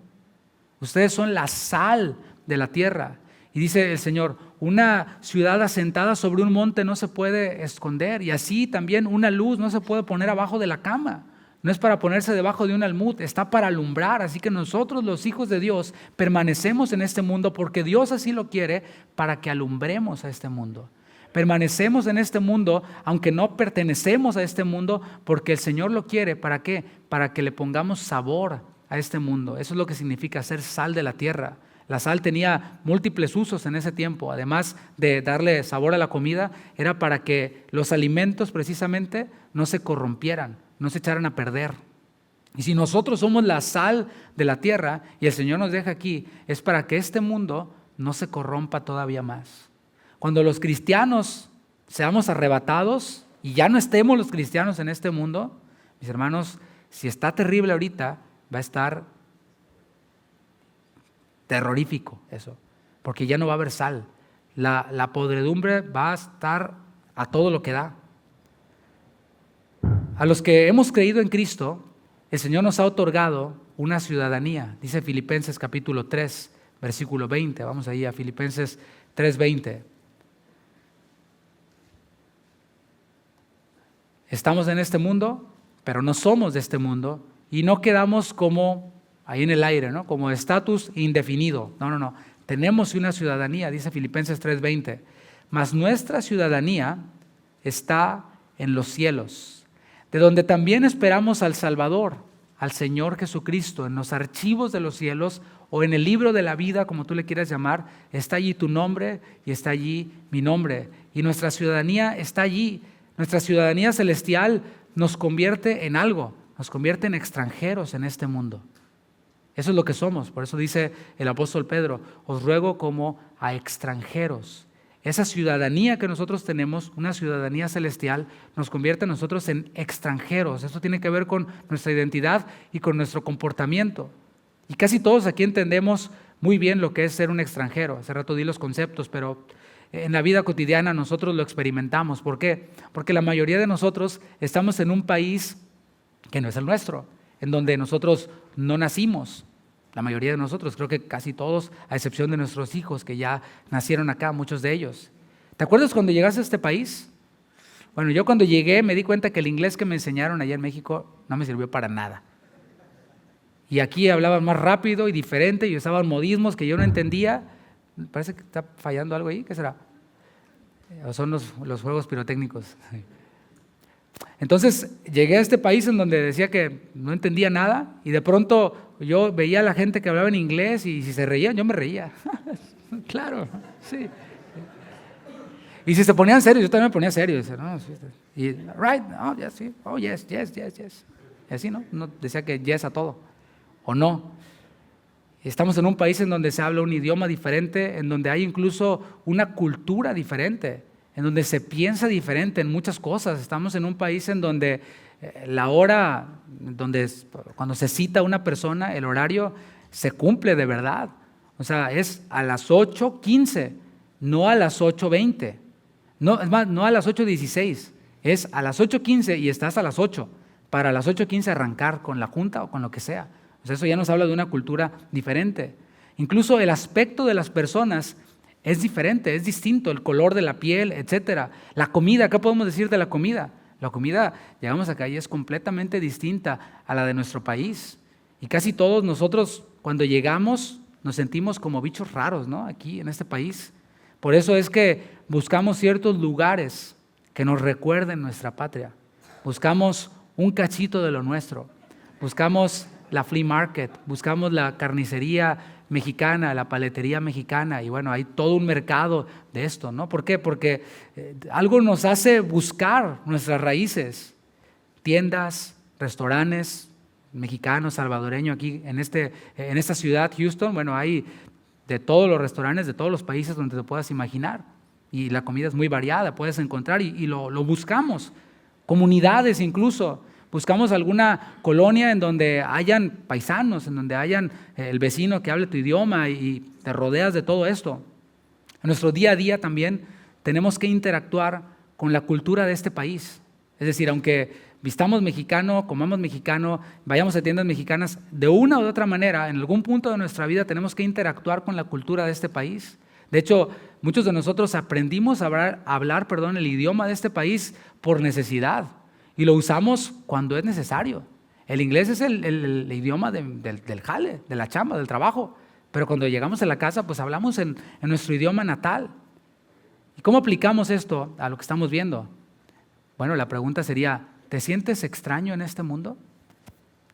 Ustedes son la sal de la tierra. Y dice el Señor, una ciudad asentada sobre un monte no se puede esconder. Y así también una luz no se puede poner abajo de la cama. No es para ponerse debajo de un almud, está para alumbrar. Así que nosotros, los hijos de Dios, permanecemos en este mundo porque Dios así lo quiere para que alumbremos a este mundo. Permanecemos en este mundo, aunque no pertenecemos a este mundo, porque el Señor lo quiere. ¿Para qué? Para que le pongamos sabor a este mundo. Eso es lo que significa ser sal de la tierra. La sal tenía múltiples usos en ese tiempo. Además de darle sabor a la comida, era para que los alimentos precisamente no se corrompieran, no se echaran a perder. Y si nosotros somos la sal de la tierra y el Señor nos deja aquí, es para que este mundo no se corrompa todavía más. Cuando los cristianos seamos arrebatados y ya no estemos los cristianos en este mundo, mis hermanos, si está terrible ahorita, va a estar terrorífico eso, porque ya no va a haber sal. La podredumbre va a estar a todo lo que da. A los que hemos creído en Cristo, el Señor nos ha otorgado una ciudadanía. Dice Filipenses capítulo 3, versículo 20. Vamos ahí a Filipenses 3:20. Estamos en este mundo, pero no somos de este mundo y no quedamos como ahí en el aire, ¿no? Como estatus indefinido. No. Tenemos una ciudadanía, dice Filipenses 3:20. Mas nuestra ciudadanía está en los cielos, de donde también esperamos al Salvador, al Señor Jesucristo. En los archivos de los cielos o en el libro de la vida, como tú le quieras llamar, está allí tu nombre y está allí mi nombre. Y nuestra ciudadanía está allí. Nuestra ciudadanía celestial nos convierte en algo, nos convierte en extranjeros en este mundo. Eso es lo que somos. Por eso dice el apóstol Pedro, os ruego como a extranjeros. Esa ciudadanía que nosotros tenemos, una ciudadanía celestial, nos convierte a nosotros en extranjeros. Esto tiene que ver con nuestra identidad y con nuestro comportamiento. Y casi todos aquí entendemos muy bien lo que es ser un extranjero. Hace rato di los conceptos, pero en la vida cotidiana nosotros lo experimentamos. ¿Por qué? Porque la mayoría de nosotros estamos en un país que no es el nuestro, en donde nosotros no nacimos. La mayoría de nosotros, creo que casi todos, a excepción de nuestros hijos que ya nacieron acá, muchos de ellos. ¿Te acuerdas cuando llegaste a este país? Bueno, yo cuando llegué me di cuenta que el inglés que me enseñaron allá en México no me sirvió para nada. Y aquí hablaban más rápido y diferente y usaban modismos que yo no entendía. Parece que está fallando algo ahí, ¿qué será? ¿O son los juegos pirotécnicos? Entonces llegué a este país en donde decía que no entendía nada y de pronto yo veía a la gente que hablaba en inglés y si se reían, yo me reía. Claro, sí. Y si se ponían serios, yo también me ponía serio. Y right, oh, yes, sí. Oh, yes. Y así, ¿no? No decía que yes a todo, o no. Estamos en un país en donde se habla un idioma diferente, en donde hay incluso una cultura diferente, en donde se piensa diferente en muchas cosas. Estamos en un país en donde la hora, cuando se cita a una persona, el horario se cumple de verdad. O sea, es a las 8:15, no a las 8:20. No, es más, no a las 8:16, es a las 8:15 y estás a las 8, para a las 8:15 arrancar con la junta o con lo que sea. O sea, eso ya nos habla de una cultura diferente. Incluso el aspecto de las personas es diferente, es distinto, el color de la piel, etcétera. La comida, ¿qué podemos decir de la comida? La comida, llegamos acá y es completamente distinta a la de nuestro país. Y casi todos nosotros, cuando llegamos, nos sentimos como bichos raros, ¿no? Aquí en este país. Por eso es que buscamos ciertos lugares que nos recuerden nuestra patria. Buscamos un cachito de lo nuestro. Buscamos la flea market, buscamos la carnicería mexicana, la paletería mexicana, y bueno, hay todo un mercado de esto, ¿no? ¿Por qué? Porque algo nos hace buscar nuestras raíces. Tiendas, restaurantes mexicanos, salvadoreños, aquí en esta ciudad, Houston, bueno, hay de todos los restaurantes, de todos los países donde te puedas imaginar, y la comida es muy variada, puedes encontrar, y lo buscamos, comunidades incluso. Buscamos alguna colonia en donde hayan paisanos, en donde hayan el vecino que hable tu idioma y te rodeas de todo esto. En nuestro día a día también tenemos que interactuar con la cultura de este país. Es decir, aunque vistamos mexicano, comamos mexicano, vayamos a tiendas mexicanas, de una u otra manera, en algún punto de nuestra vida tenemos que interactuar con la cultura de este país. De hecho, muchos de nosotros aprendimos a hablar el idioma de este país por necesidad. Y lo usamos cuando es necesario. El inglés es el idioma del jale, de la chamba, del trabajo. Pero cuando llegamos a la casa, pues hablamos en nuestro idioma natal. ¿Y cómo aplicamos esto a lo que estamos viendo? Bueno, la pregunta sería, ¿te sientes extraño en este mundo?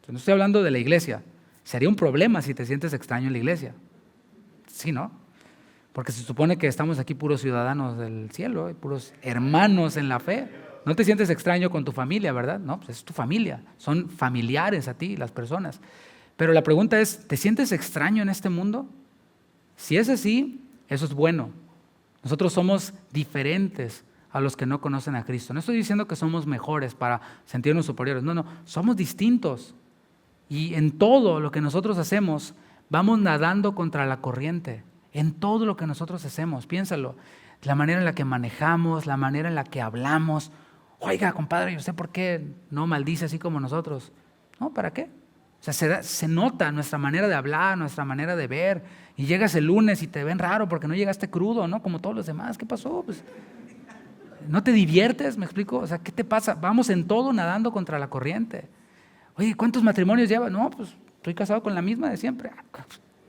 Yo no estoy hablando de la iglesia. Sería un problema si te sientes extraño en la iglesia. Sí, ¿no? Porque se supone que estamos aquí puros ciudadanos del cielo, puros hermanos en la fe. No te sientes extraño con tu familia, ¿verdad? No, pues es tu familia, son familiares a ti las personas. Pero la pregunta es, ¿te sientes extraño en este mundo? Si es así, eso es bueno. Nosotros somos diferentes a los que no conocen a Cristo. No estoy diciendo que somos mejores para sentirnos superiores, no, somos distintos. Y en todo lo que nosotros hacemos, vamos nadando contra la corriente. En todo lo que nosotros hacemos, piénsalo. La manera en la que manejamos, la manera en la que hablamos. Oiga, compadre, ¿y usted por qué no maldice así como nosotros? No, ¿para qué? O sea, se nota nuestra manera de hablar, nuestra manera de ver. Y llegas el lunes y te ven raro porque no llegaste crudo, ¿no? Como todos los demás. ¿Qué pasó? Pues, ¿no te diviertes? ¿Me explico? O sea, ¿qué te pasa? Vamos en todo nadando contra la corriente. Oye, ¿cuántos matrimonios llevas? No, pues estoy casado con la misma de siempre.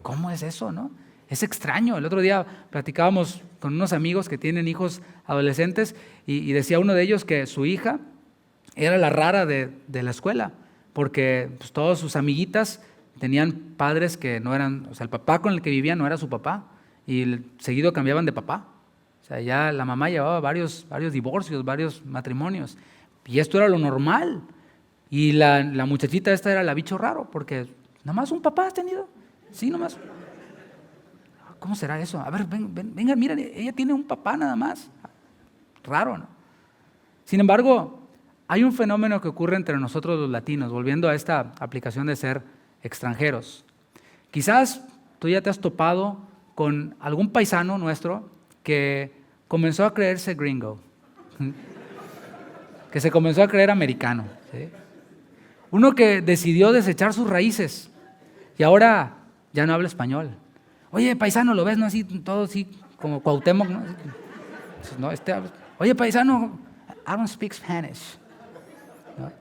¿Cómo es eso, no? Es extraño. El otro día platicábamos con unos amigos que tienen hijos adolescentes y decía uno de ellos que su hija era la rara de la escuela, porque pues, todas sus amiguitas tenían padres que no eran, o sea, el papá con el que vivía no era su papá y seguido cambiaban de papá. O sea, ya la mamá llevaba varios divorcios, varios matrimonios y esto era lo normal. Y la muchachita esta era la bicho raro, porque nada más un papá has tenido. Sí, nomás. ¿Cómo será eso? A ver, venga, mira, ella tiene un papá nada más. Raro, ¿no? Sin embargo, hay un fenómeno que ocurre entre nosotros los latinos, volviendo a esta aplicación de ser extranjeros. Quizás tú ya te has topado con algún paisano nuestro que comenzó a creerse gringo, que se comenzó a creer americano, ¿sí? Uno que decidió desechar sus raíces y ahora ya no habla español. Oye, paisano, ¿lo ves? ¿No? Así, todo así, como Cuauhtémoc, ¿no? No, oye, paisano, I don't speak Spanish. ¿No?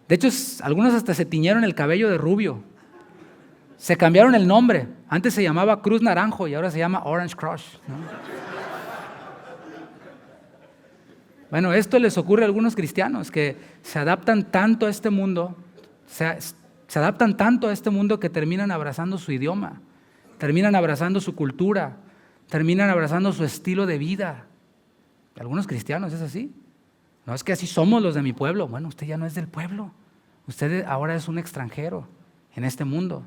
De hecho, algunos hasta se tiñeron el cabello de rubio. Se cambiaron el nombre. Antes se llamaba Cruz Naranjo y ahora se llama Orange Crush, ¿no? Bueno, esto les ocurre a algunos cristianos que se adaptan tanto a este mundo, se adaptan tanto a este mundo que terminan abrazando su idioma, terminan abrazando su cultura, terminan abrazando su estilo de vida. Algunos cristianos es así. No es que así somos los de mi pueblo. Bueno, usted ya no es del pueblo. Usted ahora es un extranjero en este mundo.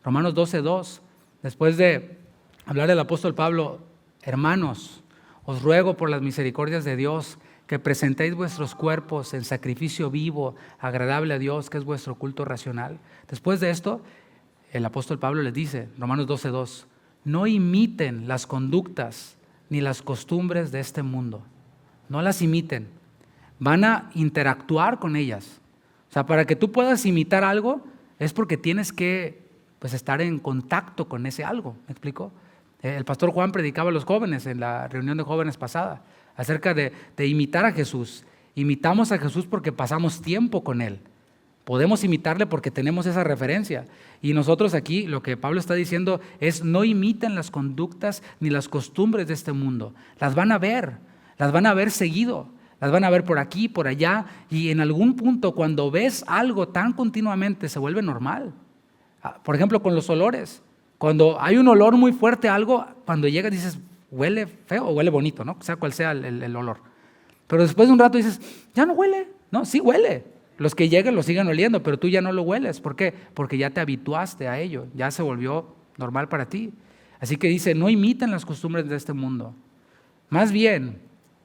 Romanos 12:2, después de hablar del apóstol Pablo, hermanos, os ruego por las misericordias de Dios que presentéis vuestros cuerpos en sacrificio vivo, agradable a Dios, que es vuestro culto racional. Después de esto, el apóstol Pablo les dice, Romanos 12:2, no imiten las conductas ni las costumbres de este mundo. No las imiten. Van a interactuar con ellas. O sea, para que tú puedas imitar algo, es porque tienes que estar en contacto con ese algo. ¿Me explico? El pastor Juan predicaba a los jóvenes en la reunión de jóvenes pasada acerca de imitar a Jesús. Imitamos a Jesús porque pasamos tiempo con Él. Podemos imitarle porque tenemos esa referencia. Y nosotros aquí lo que Pablo está diciendo es no imiten las conductas ni las costumbres de este mundo. Las van a ver seguido, las van a ver por aquí, por allá, y en algún punto cuando ves algo tan continuamente se vuelve normal. Por ejemplo, con los olores. Cuando hay un olor muy fuerte a algo, cuando llegas dices, huele feo o huele bonito, ¿no? Sea cual sea el olor. Pero después de un rato dices, ya no huele. No, sí huele. Los que lleguen lo siguen oliendo, pero tú ya no lo hueles. ¿Por qué? Porque ya te habituaste a ello, ya se volvió normal para ti. Así que dice, no imiten las costumbres de este mundo. Más bien,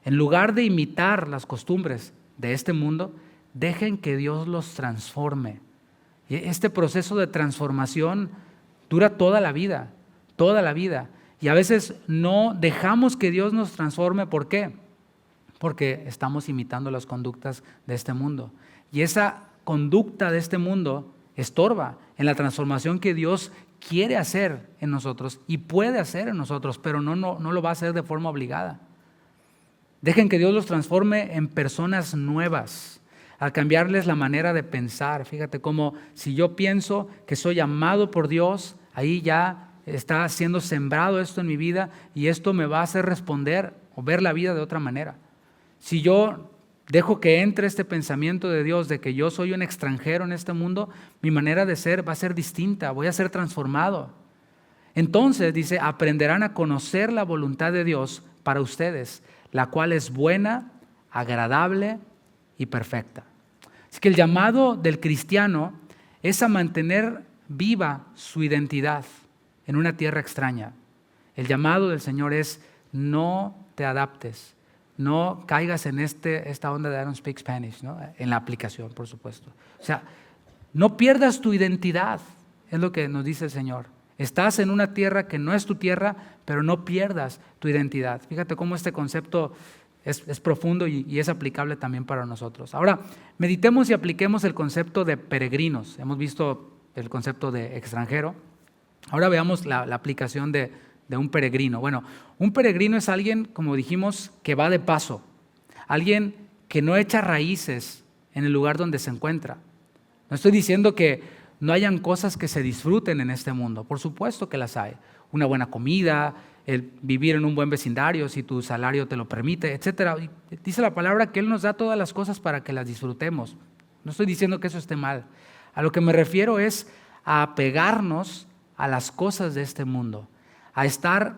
en lugar de imitar las costumbres de este mundo, dejen que Dios los transforme. Y este proceso de transformación dura toda la vida, toda la vida. Y a veces no dejamos que Dios nos transforme. ¿Por qué? Porque estamos imitando las conductas de este mundo. Y esa conducta de este mundo estorba en la transformación que Dios quiere hacer en nosotros y puede hacer en nosotros, pero no lo va a hacer de forma obligada. Dejen que Dios los transforme en personas nuevas, al cambiarles la manera de pensar. Fíjate cómo si yo pienso que soy amado por Dios, ahí ya está siendo sembrado esto en mi vida y esto me va a hacer responder o ver la vida de otra manera. Si yo dejo que entre este pensamiento de Dios de que yo soy un extranjero en este mundo, mi manera de ser va a ser distinta, voy a ser transformado. Entonces, dice, aprenderán a conocer la voluntad de Dios para ustedes, la cual es buena, agradable y perfecta. Así que el llamado del cristiano es a mantener viva su identidad en una tierra extraña. El llamado del Señor es no te adaptes, no caigas en esta onda de I don't speak Spanish, ¿no? En la aplicación, por supuesto. O sea, no pierdas tu identidad, es lo que nos dice el Señor. Estás en una tierra que no es tu tierra, pero no pierdas tu identidad. Fíjate cómo este concepto Es profundo y es aplicable también para nosotros. Ahora, meditemos y apliquemos el concepto de peregrinos. Hemos visto el concepto de extranjero. Ahora veamos la aplicación de un peregrino. Bueno, un peregrino es alguien, como dijimos, que va de paso. Alguien que no echa raíces en el lugar donde se encuentra. No estoy diciendo que no hayan cosas que se disfruten en este mundo. Por supuesto que las hay. Una buena comida, el vivir en un buen vecindario, si tu salario te lo permite, etc. Dice la palabra que Él nos da todas las cosas para que las disfrutemos. No estoy diciendo que eso esté mal. A lo que me refiero es a apegarnos a las cosas de este mundo, a estar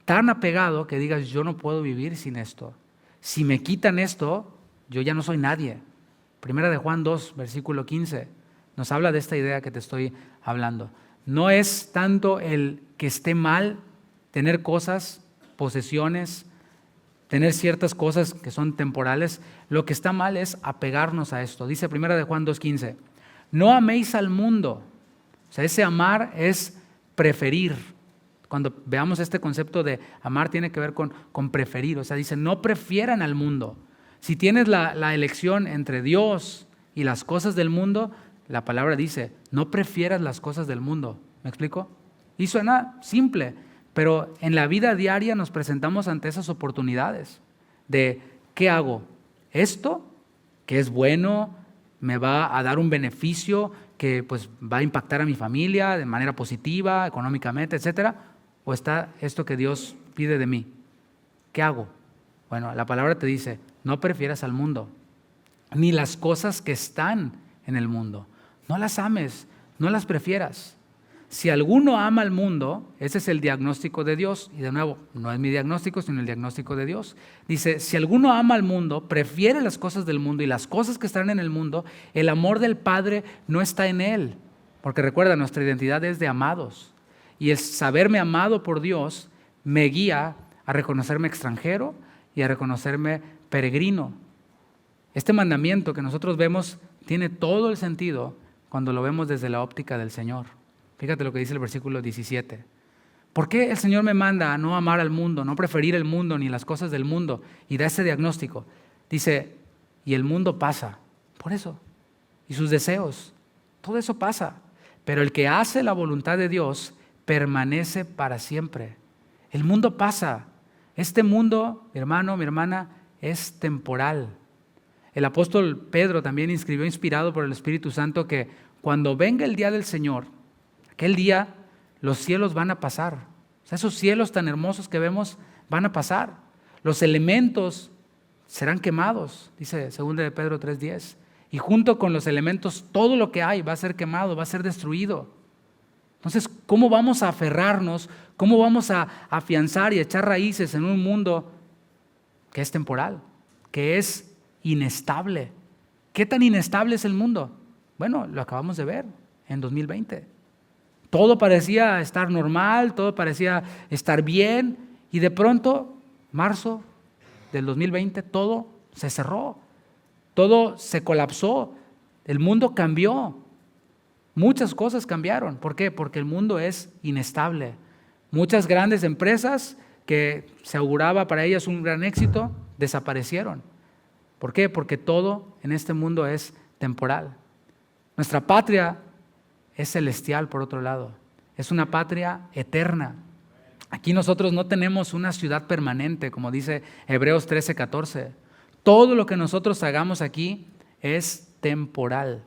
tan apegado que digas, yo no puedo vivir sin esto. Si me quitan esto, yo ya no soy nadie. Primera de Juan 2, versículo 15, nos habla de esta idea que te estoy hablando. No es tanto el que esté mal tener cosas, posesiones, tener ciertas cosas que son temporales. Lo que está mal es apegarnos a esto. Dice Primera de Juan 2:15, no améis al mundo. O sea, ese amar es preferir. Cuando veamos este concepto de amar tiene que ver con preferir. O sea, dice, no prefieran al mundo. Si tienes la elección entre Dios y las cosas del mundo, la palabra dice, no prefieras las cosas del mundo. ¿Me explico? Y suena simple, pero en la vida diaria nos presentamos ante esas oportunidades de, ¿qué hago? ¿Esto, que es bueno, me va a dar un beneficio que pues, va a impactar a mi familia de manera positiva, económicamente, etcétera? ¿O está esto que Dios pide de mí? ¿Qué hago? Bueno, la palabra te dice, no prefieras al mundo, ni las cosas que están en el mundo. No las ames, no las prefieras. Si alguno ama al mundo, ese es el diagnóstico de Dios. Y de nuevo, no es mi diagnóstico, sino el diagnóstico de Dios. Dice, si alguno ama al mundo, prefiere las cosas del mundo y las cosas que están en el mundo, el amor del Padre no está en él. Porque recuerda, nuestra identidad es de amados. Y el saberme amado por Dios me guía a reconocerme extranjero y a reconocerme peregrino. Este mandamiento que nosotros vemos tiene todo el sentido cuando lo vemos desde la óptica del Señor. Fíjate lo que dice el versículo 17. ¿Por qué el Señor me manda a no amar al mundo, no preferir el mundo ni las cosas del mundo? Y da ese diagnóstico. Dice, y el mundo pasa, por eso. Y sus deseos, todo eso pasa. Pero el que hace la voluntad de Dios permanece para siempre. El mundo pasa. Este mundo, mi hermano, mi hermana, es temporal. El apóstol Pedro también escribió, inspirado por el Espíritu Santo, que cuando venga el día del Señor, aquel día los cielos van a pasar. O sea, esos cielos tan hermosos que vemos van a pasar. Los elementos serán quemados, dice 2 de Pedro 3:10. Y junto con los elementos, todo lo que hay va a ser quemado, va a ser destruido. Entonces, ¿cómo vamos a aferrarnos? ¿Cómo vamos a afianzar y echar raíces en un mundo que es temporal, que es inestable? ¿Qué tan inestable es el mundo? Bueno, lo acabamos de ver en 2020. Todo parecía estar normal, todo parecía estar bien, y de pronto, marzo del 2020, todo se cerró, todo se colapsó, el mundo cambió, muchas cosas cambiaron. ¿Por qué? Porque el mundo es inestable. Muchas grandes empresas que se auguraba para ellas un gran éxito, desaparecieron. ¿Por qué? Porque todo en este mundo es temporal. Nuestra patria es celestial, por otro lado. Es una patria eterna. Aquí nosotros no tenemos una ciudad permanente, como dice Hebreos 13:14. Todo lo que nosotros hagamos aquí es temporal.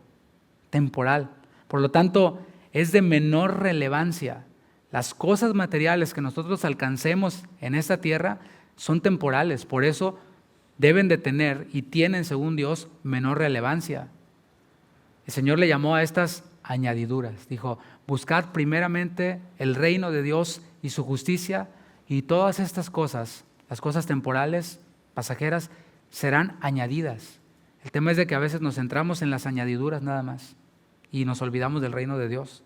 Temporal. Por lo tanto, es de menor relevancia. Las cosas materiales que nosotros alcancemos en esta tierra son temporales. Por eso deben de tener y tienen, según Dios, menor relevancia. El Señor le llamó a estas añadiduras. Dijo, buscad primeramente el reino de Dios y su justicia, y todas estas cosas, las cosas temporales, pasajeras, serán añadidas. El tema es de que a veces nos centramos en las añadiduras nada más y nos olvidamos del reino de Dios.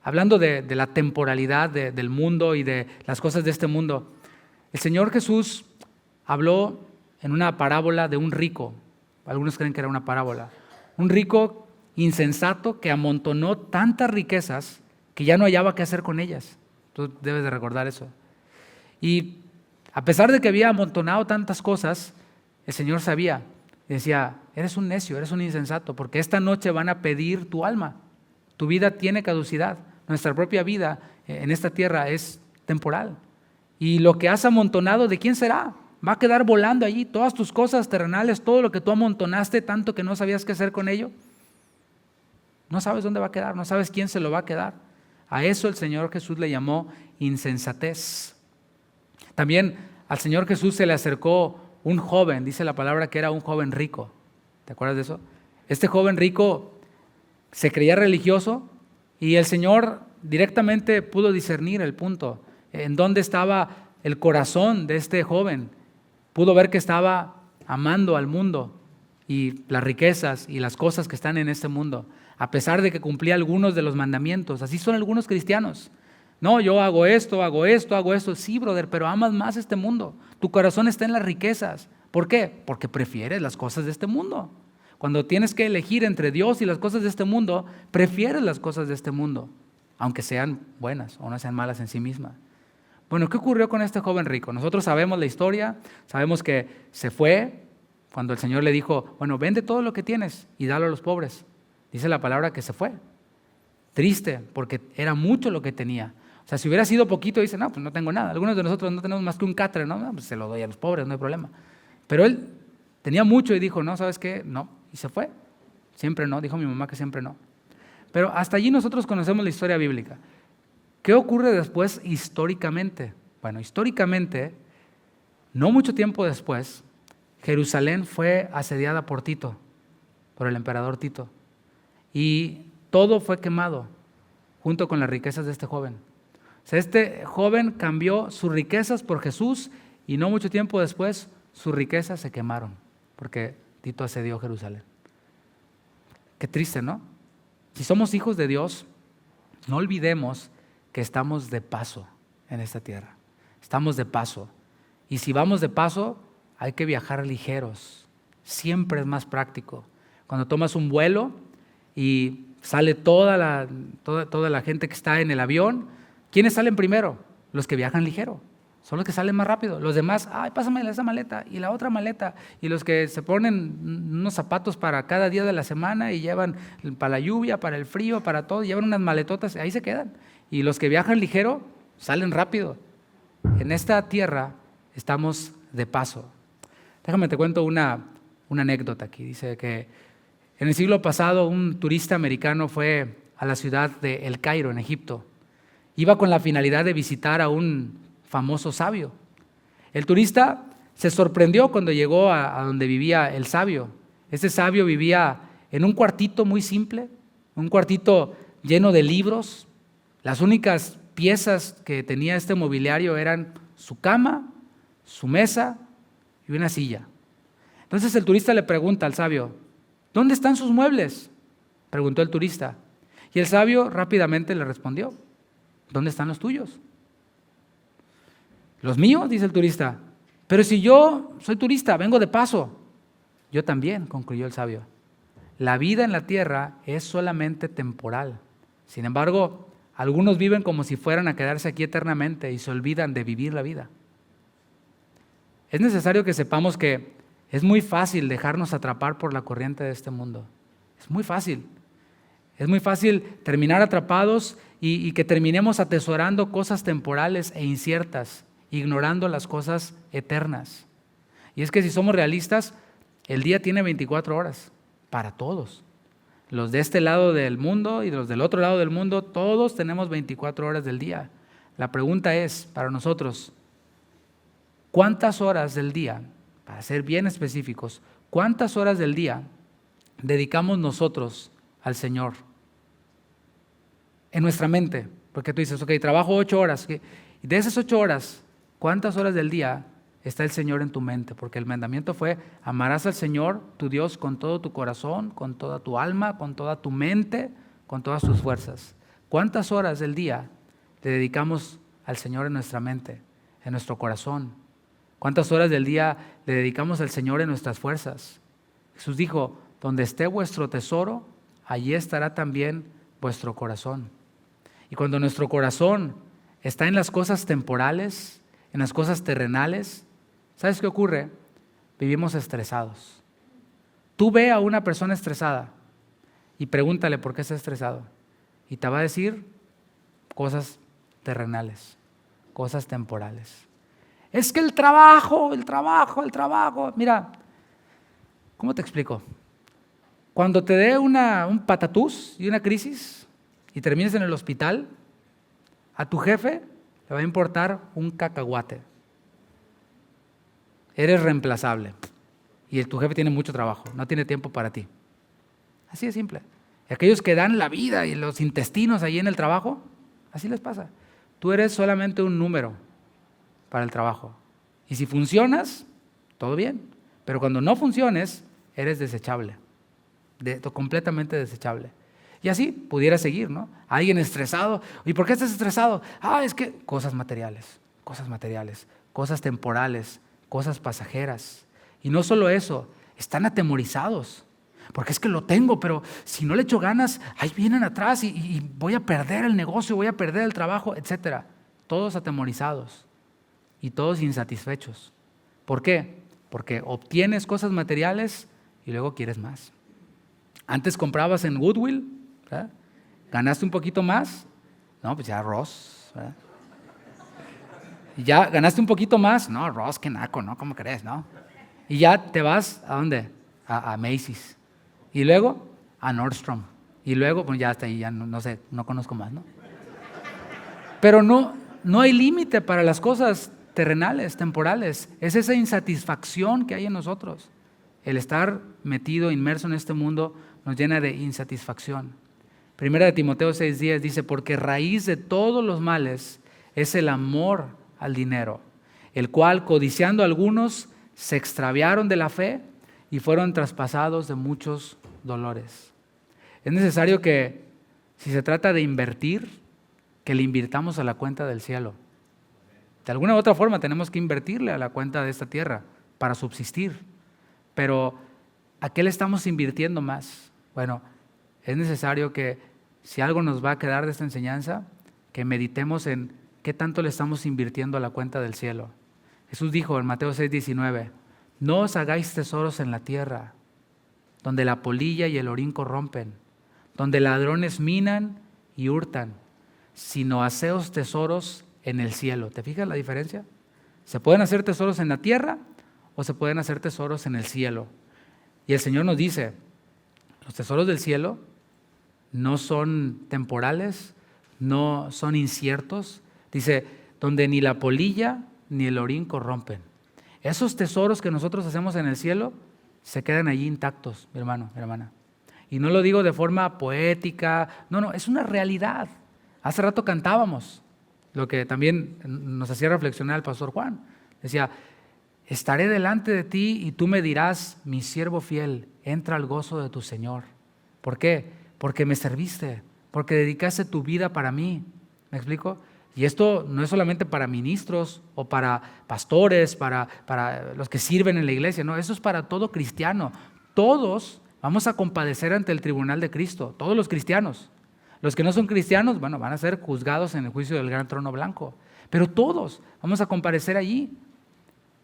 Hablando de la temporalidad del mundo y de las cosas de este mundo, el Señor Jesús habló en una parábola de un rico. Algunos creen que era una parábola. Un rico insensato que amontonó tantas riquezas que ya no hallaba qué hacer con ellas. Tú debes de recordar eso. Y A pesar de que había amontonado tantas cosas, el Señor sabía y decía, eres un necio, eres un insensato, porque esta noche van a pedir tu alma. Tu vida tiene caducidad. Nuestra propia vida en esta tierra es temporal. Y lo que has amontonado, ¿de quién será? Va a quedar volando allí. Todas tus cosas terrenales, todo lo que tú amontonaste tanto que no sabías qué hacer con ello. No sabes dónde va a quedar, no sabes quién se lo va a quedar. A eso el Señor Jesús le llamó insensatez. También al Señor Jesús se le acercó un joven, dice la palabra que era un joven rico. ¿Te acuerdas de eso? Este joven rico se creía religioso y el Señor directamente pudo discernir el punto, en dónde estaba el corazón de este joven. Pudo ver que estaba amando al mundo y las riquezas y las cosas que están en este mundo, a pesar de que cumplía algunos de los mandamientos. Así son algunos cristianos. No, yo hago esto, hago esto, hago esto. Sí, brother, pero amas más este mundo. Tu corazón está en las riquezas. ¿Por qué? Porque prefieres las cosas de este mundo. Cuando tienes que elegir entre Dios y las cosas de este mundo, prefieres las cosas de este mundo, aunque sean buenas o no sean malas en sí mismas. Bueno, ¿qué ocurrió con este joven rico? Nosotros sabemos la historia, sabemos que se fue cuando el Señor le dijo, bueno, vende todo lo que tienes y dalo a los pobres. Dice la palabra que se fue. Triste, porque era mucho lo que tenía. O sea, si hubiera sido poquito, dice, no, pues no tengo nada. Algunos de nosotros no tenemos más que un catre, ¿no? Pues se lo doy a los pobres, no hay problema. Pero él tenía mucho y dijo, no, ¿sabes qué? No, y se fue. Siempre no, dijo mi mamá que siempre no. Pero hasta allí nosotros conocemos la historia bíblica. ¿Qué ocurre después históricamente? Bueno, históricamente, no mucho tiempo después, Jerusalén fue asediada por Tito, por el emperador Tito. Y todo fue quemado junto con las riquezas de este joven. O sea, este joven cambió sus riquezas por Jesús y no mucho tiempo después sus riquezas se quemaron porque Tito asedió Jerusalén. Qué triste, ¿no? Si somos hijos de Dios, no olvidemos que estamos de paso en esta tierra. Estamos de paso. Y si vamos de paso, hay que viajar ligeros. Siempre es más práctico. Cuando tomas un vuelo y sale toda la gente que está en el avión, ¿quiénes salen primero? Los que viajan ligero. Son los que salen más rápido. Los demás, ay, pásame esa maleta y la otra maleta. Y los que se ponen unos zapatos para cada día de la semana y llevan para la lluvia, para el frío, para todo, llevan unas maletotas, ahí se quedan. Y los que viajan ligero salen rápido. En esta tierra estamos de paso. Déjame te cuento una anécdota aquí. Dice que en el siglo pasado un turista americano fue a la ciudad de El Cairo, en Egipto. Iba con la finalidad de visitar a un famoso sabio. El turista se sorprendió cuando llegó a donde vivía el sabio. Ese sabio vivía en un cuartito muy simple, un cuartito lleno de libros. Las únicas piezas que tenía este mobiliario eran su cama, su mesa y una silla. Entonces el turista le pregunta al sabio, ¿dónde están sus muebles?, preguntó el turista. Y el sabio rápidamente le respondió, ¿dónde están los tuyos? ¿Los míos?, dice el turista. Pero si yo soy turista, vengo de paso. Yo también, concluyó el sabio. La vida en la tierra es solamente temporal. Sin embargo, algunos viven como si fueran a quedarse aquí eternamente y se olvidan de vivir la vida. Es necesario que sepamos que es muy fácil dejarnos atrapar por la corriente de este mundo. Es muy fácil. Es muy fácil terminar atrapados y que terminemos atesorando cosas temporales e inciertas, ignorando las cosas eternas. Y es que si somos realistas, el día tiene 24 horas para todos. Los de este lado del mundo y los del otro lado del mundo, todos tenemos 24 horas del día. La pregunta es, para nosotros, ¿cuántas horas del día, para ser bien específicos, cuántas horas del día dedicamos nosotros al Señor? En nuestra mente, porque tú dices, ok, trabajo 8 horas, y de esas 8 horas, ¿cuántas horas del día está el Señor en tu mente? Porque el mandamiento fue, amarás al Señor, tu Dios, con todo tu corazón, con toda tu alma, con toda tu mente, con todas tus fuerzas. ¿Cuántas horas del día le dedicamos al Señor en nuestra mente, en nuestro corazón? ¿Cuántas horas del día le dedicamos al Señor en nuestras fuerzas? Jesús dijo, donde esté vuestro tesoro, allí estará también vuestro corazón. Y cuando nuestro corazón está en las cosas temporales, en las cosas terrenales, ¿sabes qué ocurre? Vivimos estresados. Tú ve a una persona estresada y pregúntale por qué está estresado. Y te va a decir cosas terrenales, cosas temporales. Es que el trabajo. Mira, ¿cómo te explico? Cuando te dé un patatús y una crisis y termines en el hospital, a tu jefe le va a importar un cacahuate. Eres reemplazable y tu jefe tiene mucho trabajo, no tiene tiempo para ti. Así de simple. Y aquellos que dan la vida y los intestinos ahí en el trabajo, así les pasa. Tú eres solamente un número para el trabajo. Y si funcionas, todo bien. Pero cuando no funciones, eres desechable. Completamente desechable. Y así pudiera seguir, ¿no? Alguien estresado. ¿Y por qué estás estresado? Es que cosas materiales, cosas temporales, cosas pasajeras. Y no solo eso, están atemorizados. Porque es que lo tengo, pero si no le echo ganas, ahí vienen atrás y voy a perder el negocio, voy a perder el trabajo, etc. Todos atemorizados y todos insatisfechos. ¿Por qué? Porque obtienes cosas materiales y luego quieres más. Antes comprabas en Goodwill, ¿verdad? Ganaste un poquito más, no, pues ya Ross, ¿verdad? Y ya ganaste un poquito más, no, Ross, qué naco, ¿no? ¿Cómo crees, no? Y ya te vas, ¿a dónde? A Macy's. Y luego a Nordstrom. Y luego, pues ya hasta ahí, ya no sé, no conozco más, ¿no? Pero no hay límite para las cosas terrenales, temporales. Es esa insatisfacción que hay en nosotros. El estar metido, inmerso en este mundo, nos llena de insatisfacción. Primera de Timoteo 6:10 dice, porque raíz de todos los males es el amor al dinero, el cual, codiciando algunos, se extraviaron de la fe y fueron traspasados de muchos dolores. Es necesario que, si se trata de invertir, que le invirtamos a la cuenta del cielo. De alguna u otra forma tenemos que invertirle a la cuenta de esta tierra para subsistir. Pero, ¿a qué le estamos invirtiendo más? Bueno, es necesario que, si algo nos va a quedar de esta enseñanza, que meditemos en qué tanto le estamos invirtiendo a la cuenta del cielo. Jesús dijo en Mateo 6:19, no os hagáis tesoros en la tierra, donde la polilla y el orín corrompen, donde ladrones minan y hurtan, sino haceos tesoros en el cielo. ¿Te fijas la diferencia? Se pueden hacer tesoros en la tierra o se pueden hacer tesoros en el cielo. Y el Señor nos dice, los tesoros del cielo no son temporales, no son inciertos. Dice, donde ni la polilla ni el orín corrompen. Esos tesoros que nosotros hacemos en el cielo se quedan allí intactos, mi hermano, mi hermana. Y no lo digo de forma poética, no, es una realidad. Hace rato cantábamos, lo que también nos hacía reflexionar el pastor Juan. Decía, estaré delante de ti y tú me dirás, mi siervo fiel, entra al gozo de tu Señor. ¿Por qué? Porque me serviste, porque dedicaste tu vida para mí. ¿Me explico? Y esto no es solamente para ministros o para pastores, para los que sirven en la iglesia, no, eso es para todo cristiano. Todos vamos a compadecer ante el tribunal de Cristo, todos los cristianos. Los que no son cristianos, bueno, van a ser juzgados en el juicio del gran trono blanco, pero todos vamos a comparecer allí.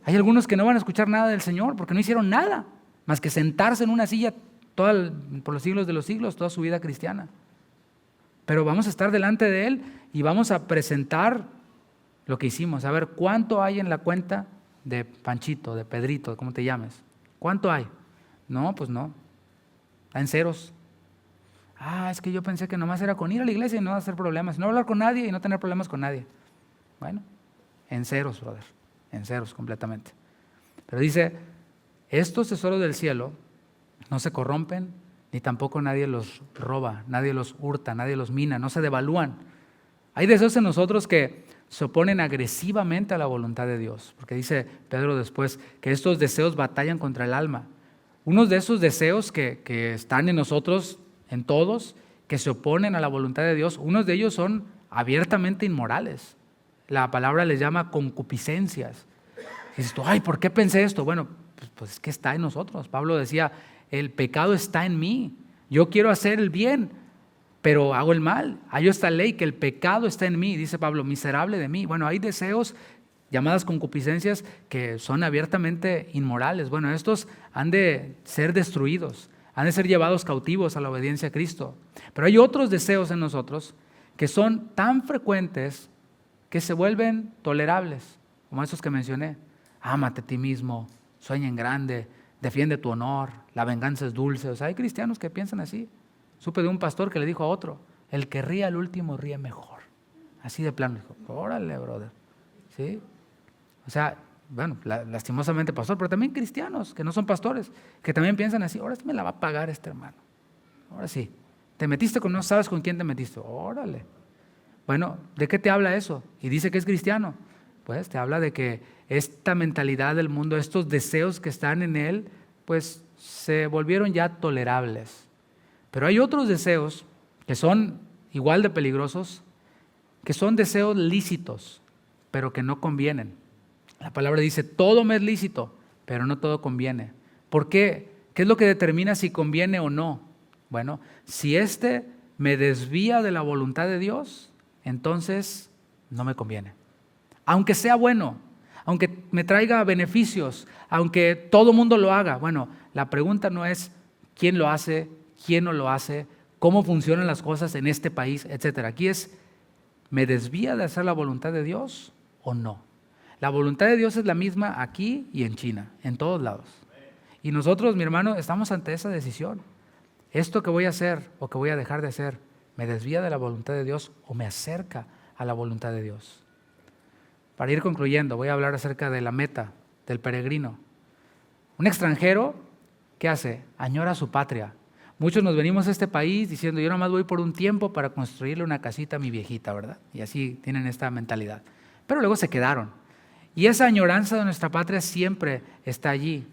Hay algunos que no van a escuchar nada del Señor porque no hicieron nada más que sentarse en una silla por los siglos de los siglos, toda su vida cristiana. Pero vamos a estar delante de Él y vamos a presentar lo que hicimos. A ver, ¿cuánto hay en la cuenta de Panchito, de Pedrito, como te llames? ¿Cuánto hay? No, pues no. Está en ceros. Es que yo pensé que nomás era con ir a la iglesia y no hacer problemas, no hablar con nadie y no tener problemas con nadie. Bueno, en ceros, brother, en ceros completamente. Pero dice, estos tesoros del cielo no se corrompen, ni tampoco nadie los roba, nadie los hurta, nadie los mina, no se devalúan. Hay deseos en nosotros que se oponen agresivamente a la voluntad de Dios, porque dice Pedro después que estos deseos batallan contra el alma. Unos de esos deseos que están en nosotros, en todos, que se oponen a la voluntad de Dios, unos de ellos son abiertamente inmorales. La palabra les llama concupiscencias. Y dices tú, ¿por qué pensé esto? Bueno, pues es que está en nosotros. Pablo decía, el pecado está en mí. Yo quiero hacer el bien, pero hago el mal. Hay esta ley que el pecado está en mí, dice Pablo, miserable de mí. Bueno, hay deseos llamadas concupiscencias que son abiertamente inmorales. Bueno, estos han de ser destruidos, han de ser llevados cautivos a la obediencia a Cristo. Pero hay otros deseos en nosotros que son tan frecuentes que se vuelven tolerables, como esos que mencioné. Ámate a ti mismo, sueña en grande, defiende tu honor, la venganza es dulce. O sea, hay cristianos que piensan así. Supe de un pastor que le dijo a otro, el que ríe al último ríe mejor. Así de plano, dijo, órale, brother. ¿Sí? O sea, bueno, lastimosamente pastor, pero también cristianos que no son pastores, que también piensan así, ahora sí me la va a pagar este hermano. Ahora sí. Te metiste con, no sabes con quién te metiste. Órale. Bueno, ¿de qué te habla eso? Y dice que es cristiano. Pues te habla de que esta mentalidad del mundo, estos deseos que están en él, pues se volvieron ya tolerables. Pero hay otros deseos que son igual de peligrosos, que son deseos lícitos, pero que no convienen. La palabra dice, todo me es lícito, pero no todo conviene. ¿Por qué? ¿Qué es lo que determina si conviene o no? Bueno, si me desvía de la voluntad de Dios, entonces no me conviene. Aunque sea bueno, aunque me traiga beneficios, aunque todo mundo lo haga. Bueno, la pregunta no es quién lo hace, quién no lo hace, cómo funcionan las cosas en este país, etc. Aquí es, ¿me desvía de hacer la voluntad de Dios o no? La voluntad de Dios es la misma aquí y en China, en todos lados. Y nosotros, mi hermano, estamos ante esa decisión. ¿Esto que voy a hacer o que voy a dejar de hacer me desvía de la voluntad de Dios o me acerca a la voluntad de Dios? Para ir concluyendo, voy a hablar acerca de la meta del peregrino. Un extranjero, ¿qué hace? Añora su patria. Muchos nos venimos a este país diciendo, yo nomás voy por un tiempo para construirle una casita a mi viejita, ¿verdad? Y así tienen esta mentalidad. Pero luego se quedaron. Y esa añoranza de nuestra patria siempre está allí.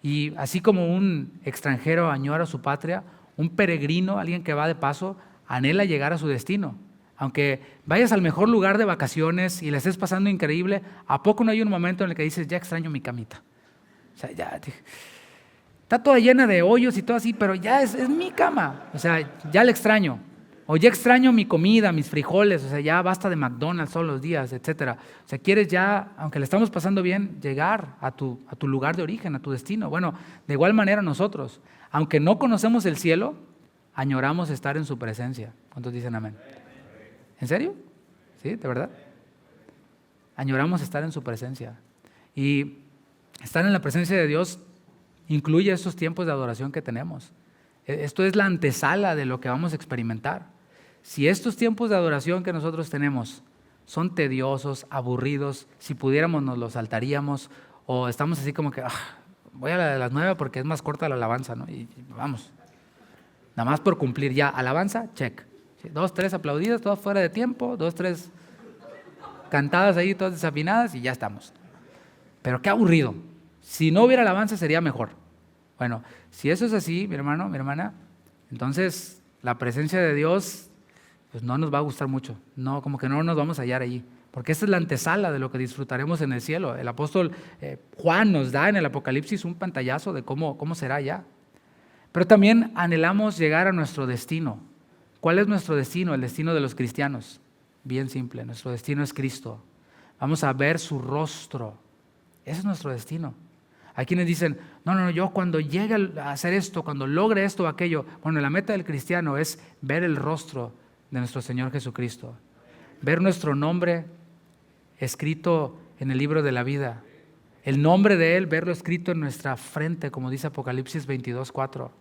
Y así como un extranjero añora su patria, un peregrino, alguien que va de paso, anhela llegar a su destino. Aunque vayas al mejor lugar de vacaciones y la estés pasando increíble, ¿a poco no hay un momento en el que dices, ya extraño mi camita? O sea, ya está toda llena de hoyos y todo así, pero ya es mi cama. O sea, ya la extraño. O ya extraño mi comida, mis frijoles, o sea, ya basta de McDonald's todos los días, etc. O sea, quieres ya, aunque le estamos pasando bien, llegar a tu lugar de origen, a tu destino. Bueno, de igual manera nosotros, aunque no conocemos el cielo, añoramos estar en su presencia. ¿Cuántos dicen amén? ¿En serio? ¿Sí? ¿De verdad? Añoramos estar en su presencia. Y estar en la presencia de Dios incluye esos tiempos de adoración que tenemos. Esto es la antesala de lo que vamos a experimentar. Si estos tiempos de adoración que nosotros tenemos son tediosos, aburridos, si pudiéramos nos los saltaríamos, o estamos así como que, voy a la de las 9 porque es más corta la alabanza, ¿no? Y vamos, nada más por cumplir ya, alabanza, check. 2, 3 aplaudidas, todas fuera de tiempo, 2, 3 cantadas ahí, todas desafinadas y ya estamos. Pero qué aburrido. Si no hubiera alabanza sería mejor. Bueno, si eso es así, mi hermano, mi hermana, entonces la presencia de Dios pues no nos va a gustar mucho, no, como que no nos vamos a hallar allí, porque esta es la antesala de lo que disfrutaremos en el cielo. El apóstol Juan nos da en el Apocalipsis un pantallazo de cómo será allá. Pero también anhelamos llegar a nuestro destino. ¿Cuál es nuestro destino? El destino de los cristianos. Bien simple, nuestro destino es Cristo. Vamos a ver su rostro. Ese es nuestro destino. Hay quienes dicen, no, yo cuando llegue a hacer esto, cuando logre esto o aquello. Bueno, la meta del cristiano es ver el rostro de nuestro Señor Jesucristo. Ver nuestro nombre escrito en el libro de la vida. El nombre de Él, verlo escrito en nuestra frente, como dice Apocalipsis 22:4.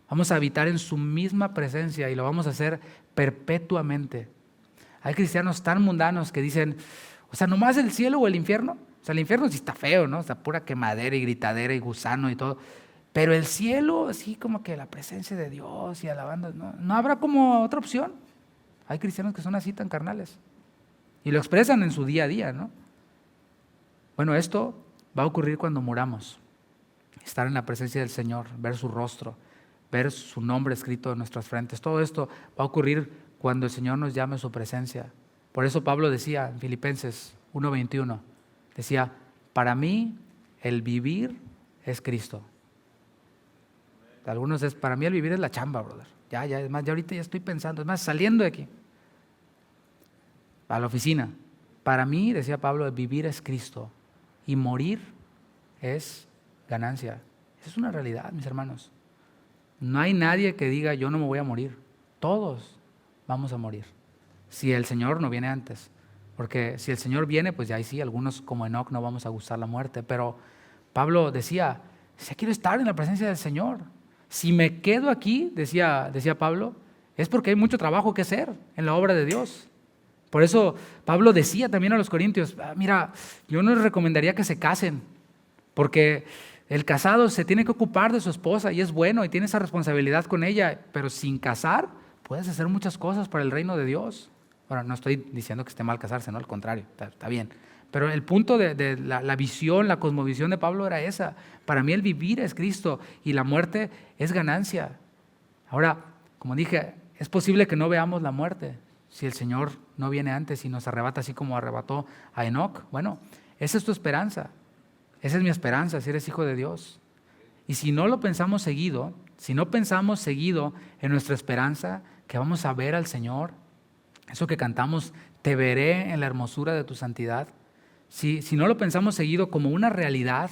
Vamos a habitar en su misma presencia y lo vamos a hacer perpetuamente. Hay cristianos tan mundanos que dicen, o sea, ¿nomás el cielo o el infierno? O sea, el infierno sí está feo, ¿no? Está pura quemadera y gritadera y gusano y todo. Pero el cielo, así como que la presencia de Dios y alabando, no habrá como otra opción. Hay cristianos que son así tan carnales y lo expresan en su día a día, ¿no? Bueno, esto va a ocurrir cuando muramos. Estar en la presencia del Señor, ver su rostro, ver su nombre escrito en nuestras frentes. Todo esto va a ocurrir cuando el Señor nos llame a su presencia. Por eso Pablo decía en Filipenses 1:21, decía, para mí el vivir es Cristo. Algunos es, para mí el vivir es la chamba, brother. Ya, ahorita ya estoy pensando, es más, saliendo de aquí, a la oficina. Para mí, decía Pablo, vivir es Cristo y morir es ganancia. Esa es una realidad, mis hermanos. No hay nadie que diga yo no me voy a morir. Todos vamos a morir, si el Señor no viene antes. Porque si el Señor viene, pues ya ahí sí, algunos como Enoc no vamos a gustar la muerte. Pero Pablo decía, si quiero estar en la presencia del Señor. Si me quedo aquí, decía Pablo, es porque hay mucho trabajo que hacer en la obra de Dios. Por eso Pablo decía también a los corintios, mira, yo no les recomendaría que se casen, porque el casado se tiene que ocupar de su esposa y es bueno y tiene esa responsabilidad con ella, pero sin casar puedes hacer muchas cosas para el reino de Dios. Ahora, no estoy diciendo que esté mal casarse, no, al contrario, está bien. Pero el punto de la visión, la cosmovisión de Pablo era esa. Para mí el vivir es Cristo y la muerte es ganancia. Ahora, como dije, es posible que no veamos la muerte si el Señor no viene antes y nos arrebata así como arrebató a Enoc. Bueno, esa es tu esperanza. Esa es mi esperanza, si eres hijo de Dios. Y si no lo pensamos seguido, si no pensamos seguido en nuestra esperanza, que vamos a ver al Señor, eso que cantamos, te veré en la hermosura de tu santidad. Si no lo pensamos seguido como una realidad,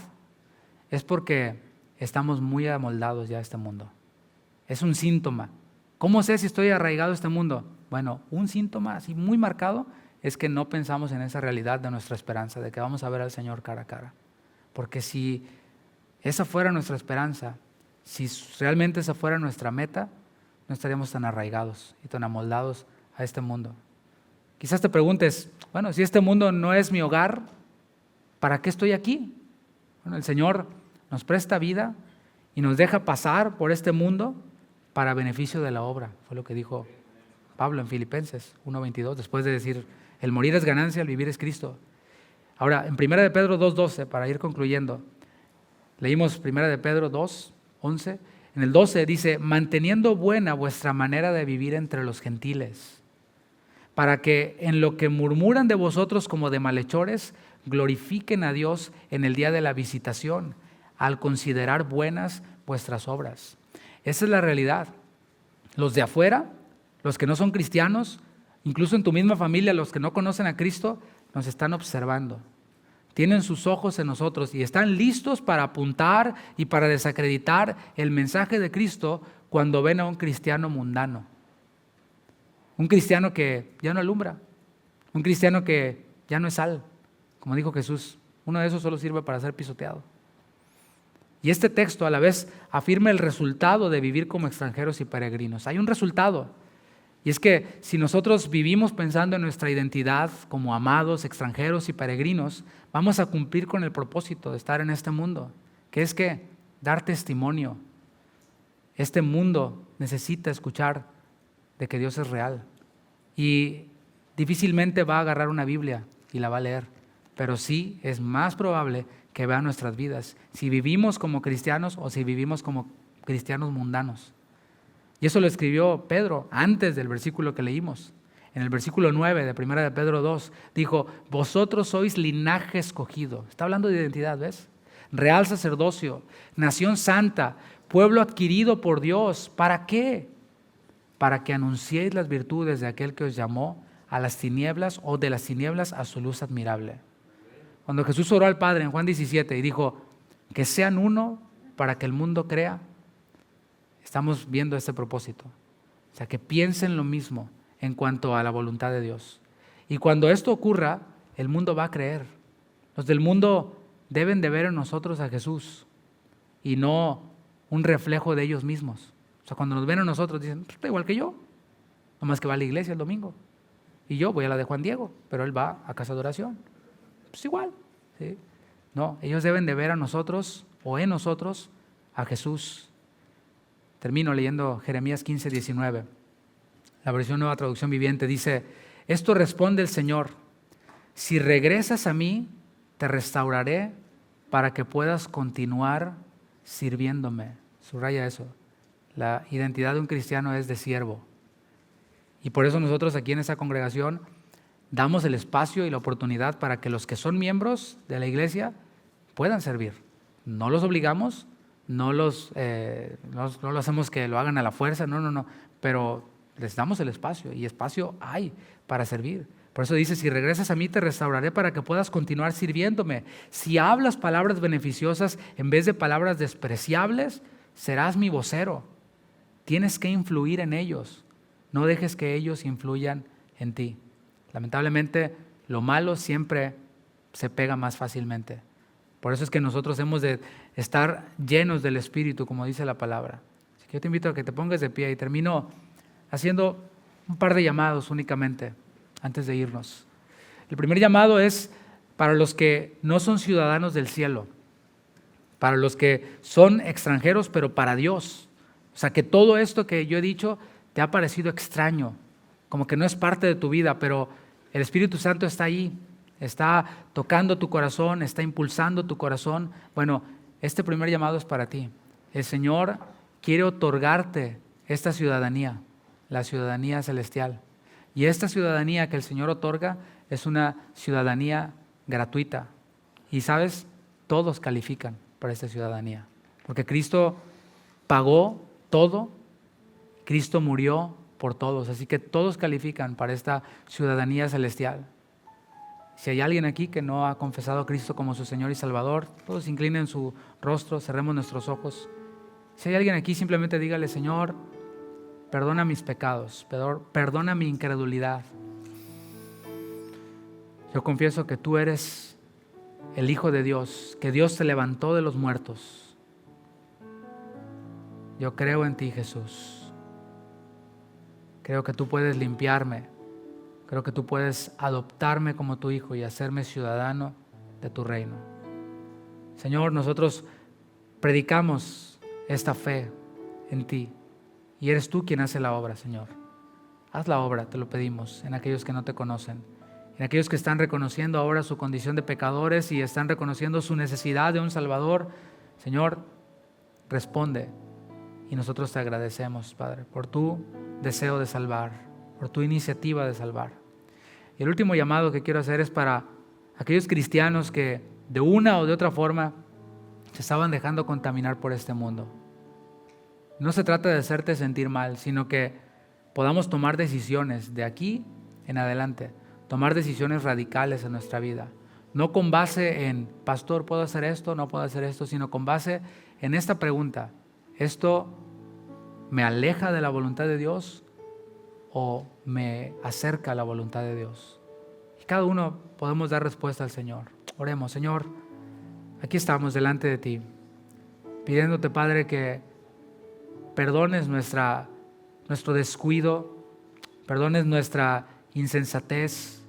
es porque estamos muy amoldados ya a este mundo. Es un síntoma. ¿Cómo sé si estoy arraigado a este mundo? Bueno, un síntoma así muy marcado es que no pensamos en esa realidad de nuestra esperanza, de que vamos a ver al Señor cara a cara. Porque si esa fuera nuestra esperanza, si realmente esa fuera nuestra meta, no estaríamos tan arraigados y tan amoldados a este mundo. Quizás te preguntes, bueno, si este mundo no es mi hogar, ¿para qué estoy aquí? Bueno, el Señor nos presta vida y nos deja pasar por este mundo para beneficio de la obra. Fue lo que dijo Pablo en Filipenses 1:22, después de decir, el morir es ganancia, el vivir es Cristo. Ahora, en 1 de Pedro 2:12, para ir concluyendo, leímos 1 de Pedro 2:11, en el 12 dice, manteniendo buena vuestra manera de vivir entre los gentiles, para que en lo que murmuran de vosotros como de malhechores, glorifiquen a Dios en el día de la visitación, al considerar buenas vuestras obras. Esa es la realidad. Los de afuera, los que no son cristianos, incluso en tu misma familia, los que no conocen a Cristo, nos están observando. Tienen sus ojos en nosotros y están listos para apuntar y para desacreditar el mensaje de Cristo cuando ven a un cristiano mundano. Un cristiano que ya no alumbra, un cristiano que ya no es sal. Como dijo Jesús, uno de esos solo sirve para ser pisoteado. Y este texto a la vez afirma el resultado de vivir como extranjeros y peregrinos. Hay un resultado, y es que si nosotros vivimos pensando en nuestra identidad como amados, extranjeros y peregrinos, vamos a cumplir con el propósito de estar en este mundo, que es que dar testimonio. Este mundo necesita escuchar de que Dios es real y difícilmente va a agarrar una Biblia y la va a leer, pero sí es más probable que vea nuestras vidas, si vivimos como cristianos o si vivimos como cristianos mundanos. Y eso lo escribió Pedro antes del versículo que leímos. En el versículo 9 de 1 de Pedro 2, dijo, vosotros sois linaje escogido. Está hablando de identidad, ¿ves? Real sacerdocio, nación santa, pueblo adquirido por Dios. ¿Para qué? Para que anunciéis las virtudes de aquel que os llamó a las tinieblas o de las tinieblas a su luz admirable. Cuando Jesús oró al Padre en Juan 17 y dijo, que sean uno para que el mundo crea, estamos viendo este propósito. O sea, que piensen lo mismo en cuanto a la voluntad de Dios. Y cuando esto ocurra, el mundo va a creer. Los del mundo deben de ver en nosotros a Jesús y no un reflejo de ellos mismos. O sea, cuando nos ven a nosotros dicen, pues está igual que yo, nomás que va a la iglesia el domingo. Y yo voy a la de Juan Diego, pero él va a casa de oración. Pues igual, ¿sí? No, ellos deben de ver a nosotros o en nosotros a Jesús. Termino leyendo Jeremías 15:19. La versión Nueva Traducción Viviente dice, esto responde el Señor, si regresas a mí, te restauraré para que puedas continuar sirviéndome. Subraya eso. La identidad de un cristiano es de siervo. Y por eso nosotros aquí en esta congregación damos el espacio y la oportunidad para que los que son miembros de la iglesia puedan servir. No los obligamos, no lo hacemos que lo hagan a la fuerza, no, pero les damos el espacio y espacio hay para servir, Por eso dice, si regresas a mí te restauraré para que puedas continuar sirviéndome. Si hablas palabras beneficiosas en vez de palabras despreciables, serás mi vocero. Tienes que influir en ellos. No dejes que ellos influyan en ti. Lamentablemente, lo malo siempre se pega más fácilmente. Por eso es que nosotros hemos de estar llenos del Espíritu, como dice la palabra. Así que yo te invito a que te pongas de pie y termino haciendo un par de llamados únicamente antes de irnos. El primer llamado es para los que no son ciudadanos del cielo, para los que son extranjeros, pero para Dios. O sea, que todo esto que yo he dicho te ha parecido extraño, como que no es parte de tu vida, pero el Espíritu Santo está ahí, está tocando tu corazón, está impulsando tu corazón. Bueno, este primer llamado es para ti. El Señor quiere otorgarte esta ciudadanía, la ciudadanía celestial. Y esta ciudadanía que el Señor otorga es una ciudadanía gratuita. Y sabes, todos califican para esta ciudadanía. Porque Cristo pagó todo, Cristo murió por todos. Así que todos califican para esta ciudadanía celestial. Si hay alguien aquí que no ha confesado a Cristo como su Señor y Salvador, todos inclinen su rostro, cerremos nuestros ojos. Si hay alguien aquí, simplemente dígale, Señor, perdona mis pecados, perdona mi incredulidad. Yo confieso que tú eres el Hijo de Dios, que Dios te levantó de los muertos. Yo creo en ti, Jesús. Creo que tú puedes limpiarme. Creo que tú puedes adoptarme como tu hijo y hacerme ciudadano de tu reino. Señor, nosotros predicamos esta fe en ti. Y eres tú quien hace la obra, Señor. Haz la obra, te lo pedimos, en aquellos que no te conocen, en aquellos que están reconociendo ahora su condición de pecadores y están reconociendo su necesidad de un Salvador. Señor, responde. Y nosotros te agradecemos, Padre, por tu deseo de salvar, por tu iniciativa de salvar. Y el último llamado que quiero hacer es para aquellos cristianos que de una o de otra forma se estaban dejando contaminar por este mundo. No se trata de hacerte sentir mal, sino que podamos tomar decisiones de aquí en adelante, tomar decisiones radicales en nuestra vida. No con base en, pastor, ¿puedo hacer esto? No puedo hacer esto, sino con base en esta pregunta. ¿Esto me aleja de la voluntad de Dios o me acerca a la voluntad de Dios? Y cada uno podemos dar respuesta al Señor. Oremos, Señor, aquí estamos delante de ti, pidiéndote, Padre, que perdones nuestro descuido, perdones nuestra insensatez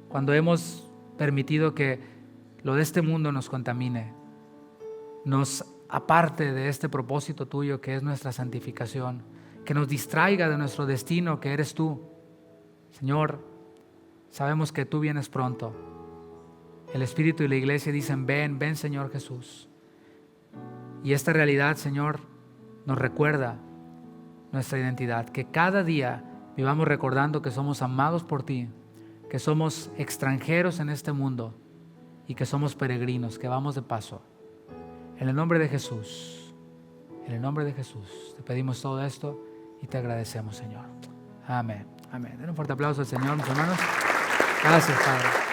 cuando hemos permitido que lo de este mundo nos contamine, nos aparte de este propósito tuyo que es nuestra santificación, que nos distraiga de nuestro destino que eres tú. Señor, sabemos que tú vienes pronto. El Espíritu y la Iglesia dicen, ven, ven Señor Jesús. Y esta realidad, Señor, nos recuerda nuestra identidad, que cada día vivamos recordando que somos amados por ti, que somos extranjeros en este mundo y que somos peregrinos, que vamos de paso. En el nombre de Jesús, te pedimos todo esto y te agradecemos, Señor. Amén, amén. Den un fuerte aplauso al Señor, mis hermanos. Gracias, Padre.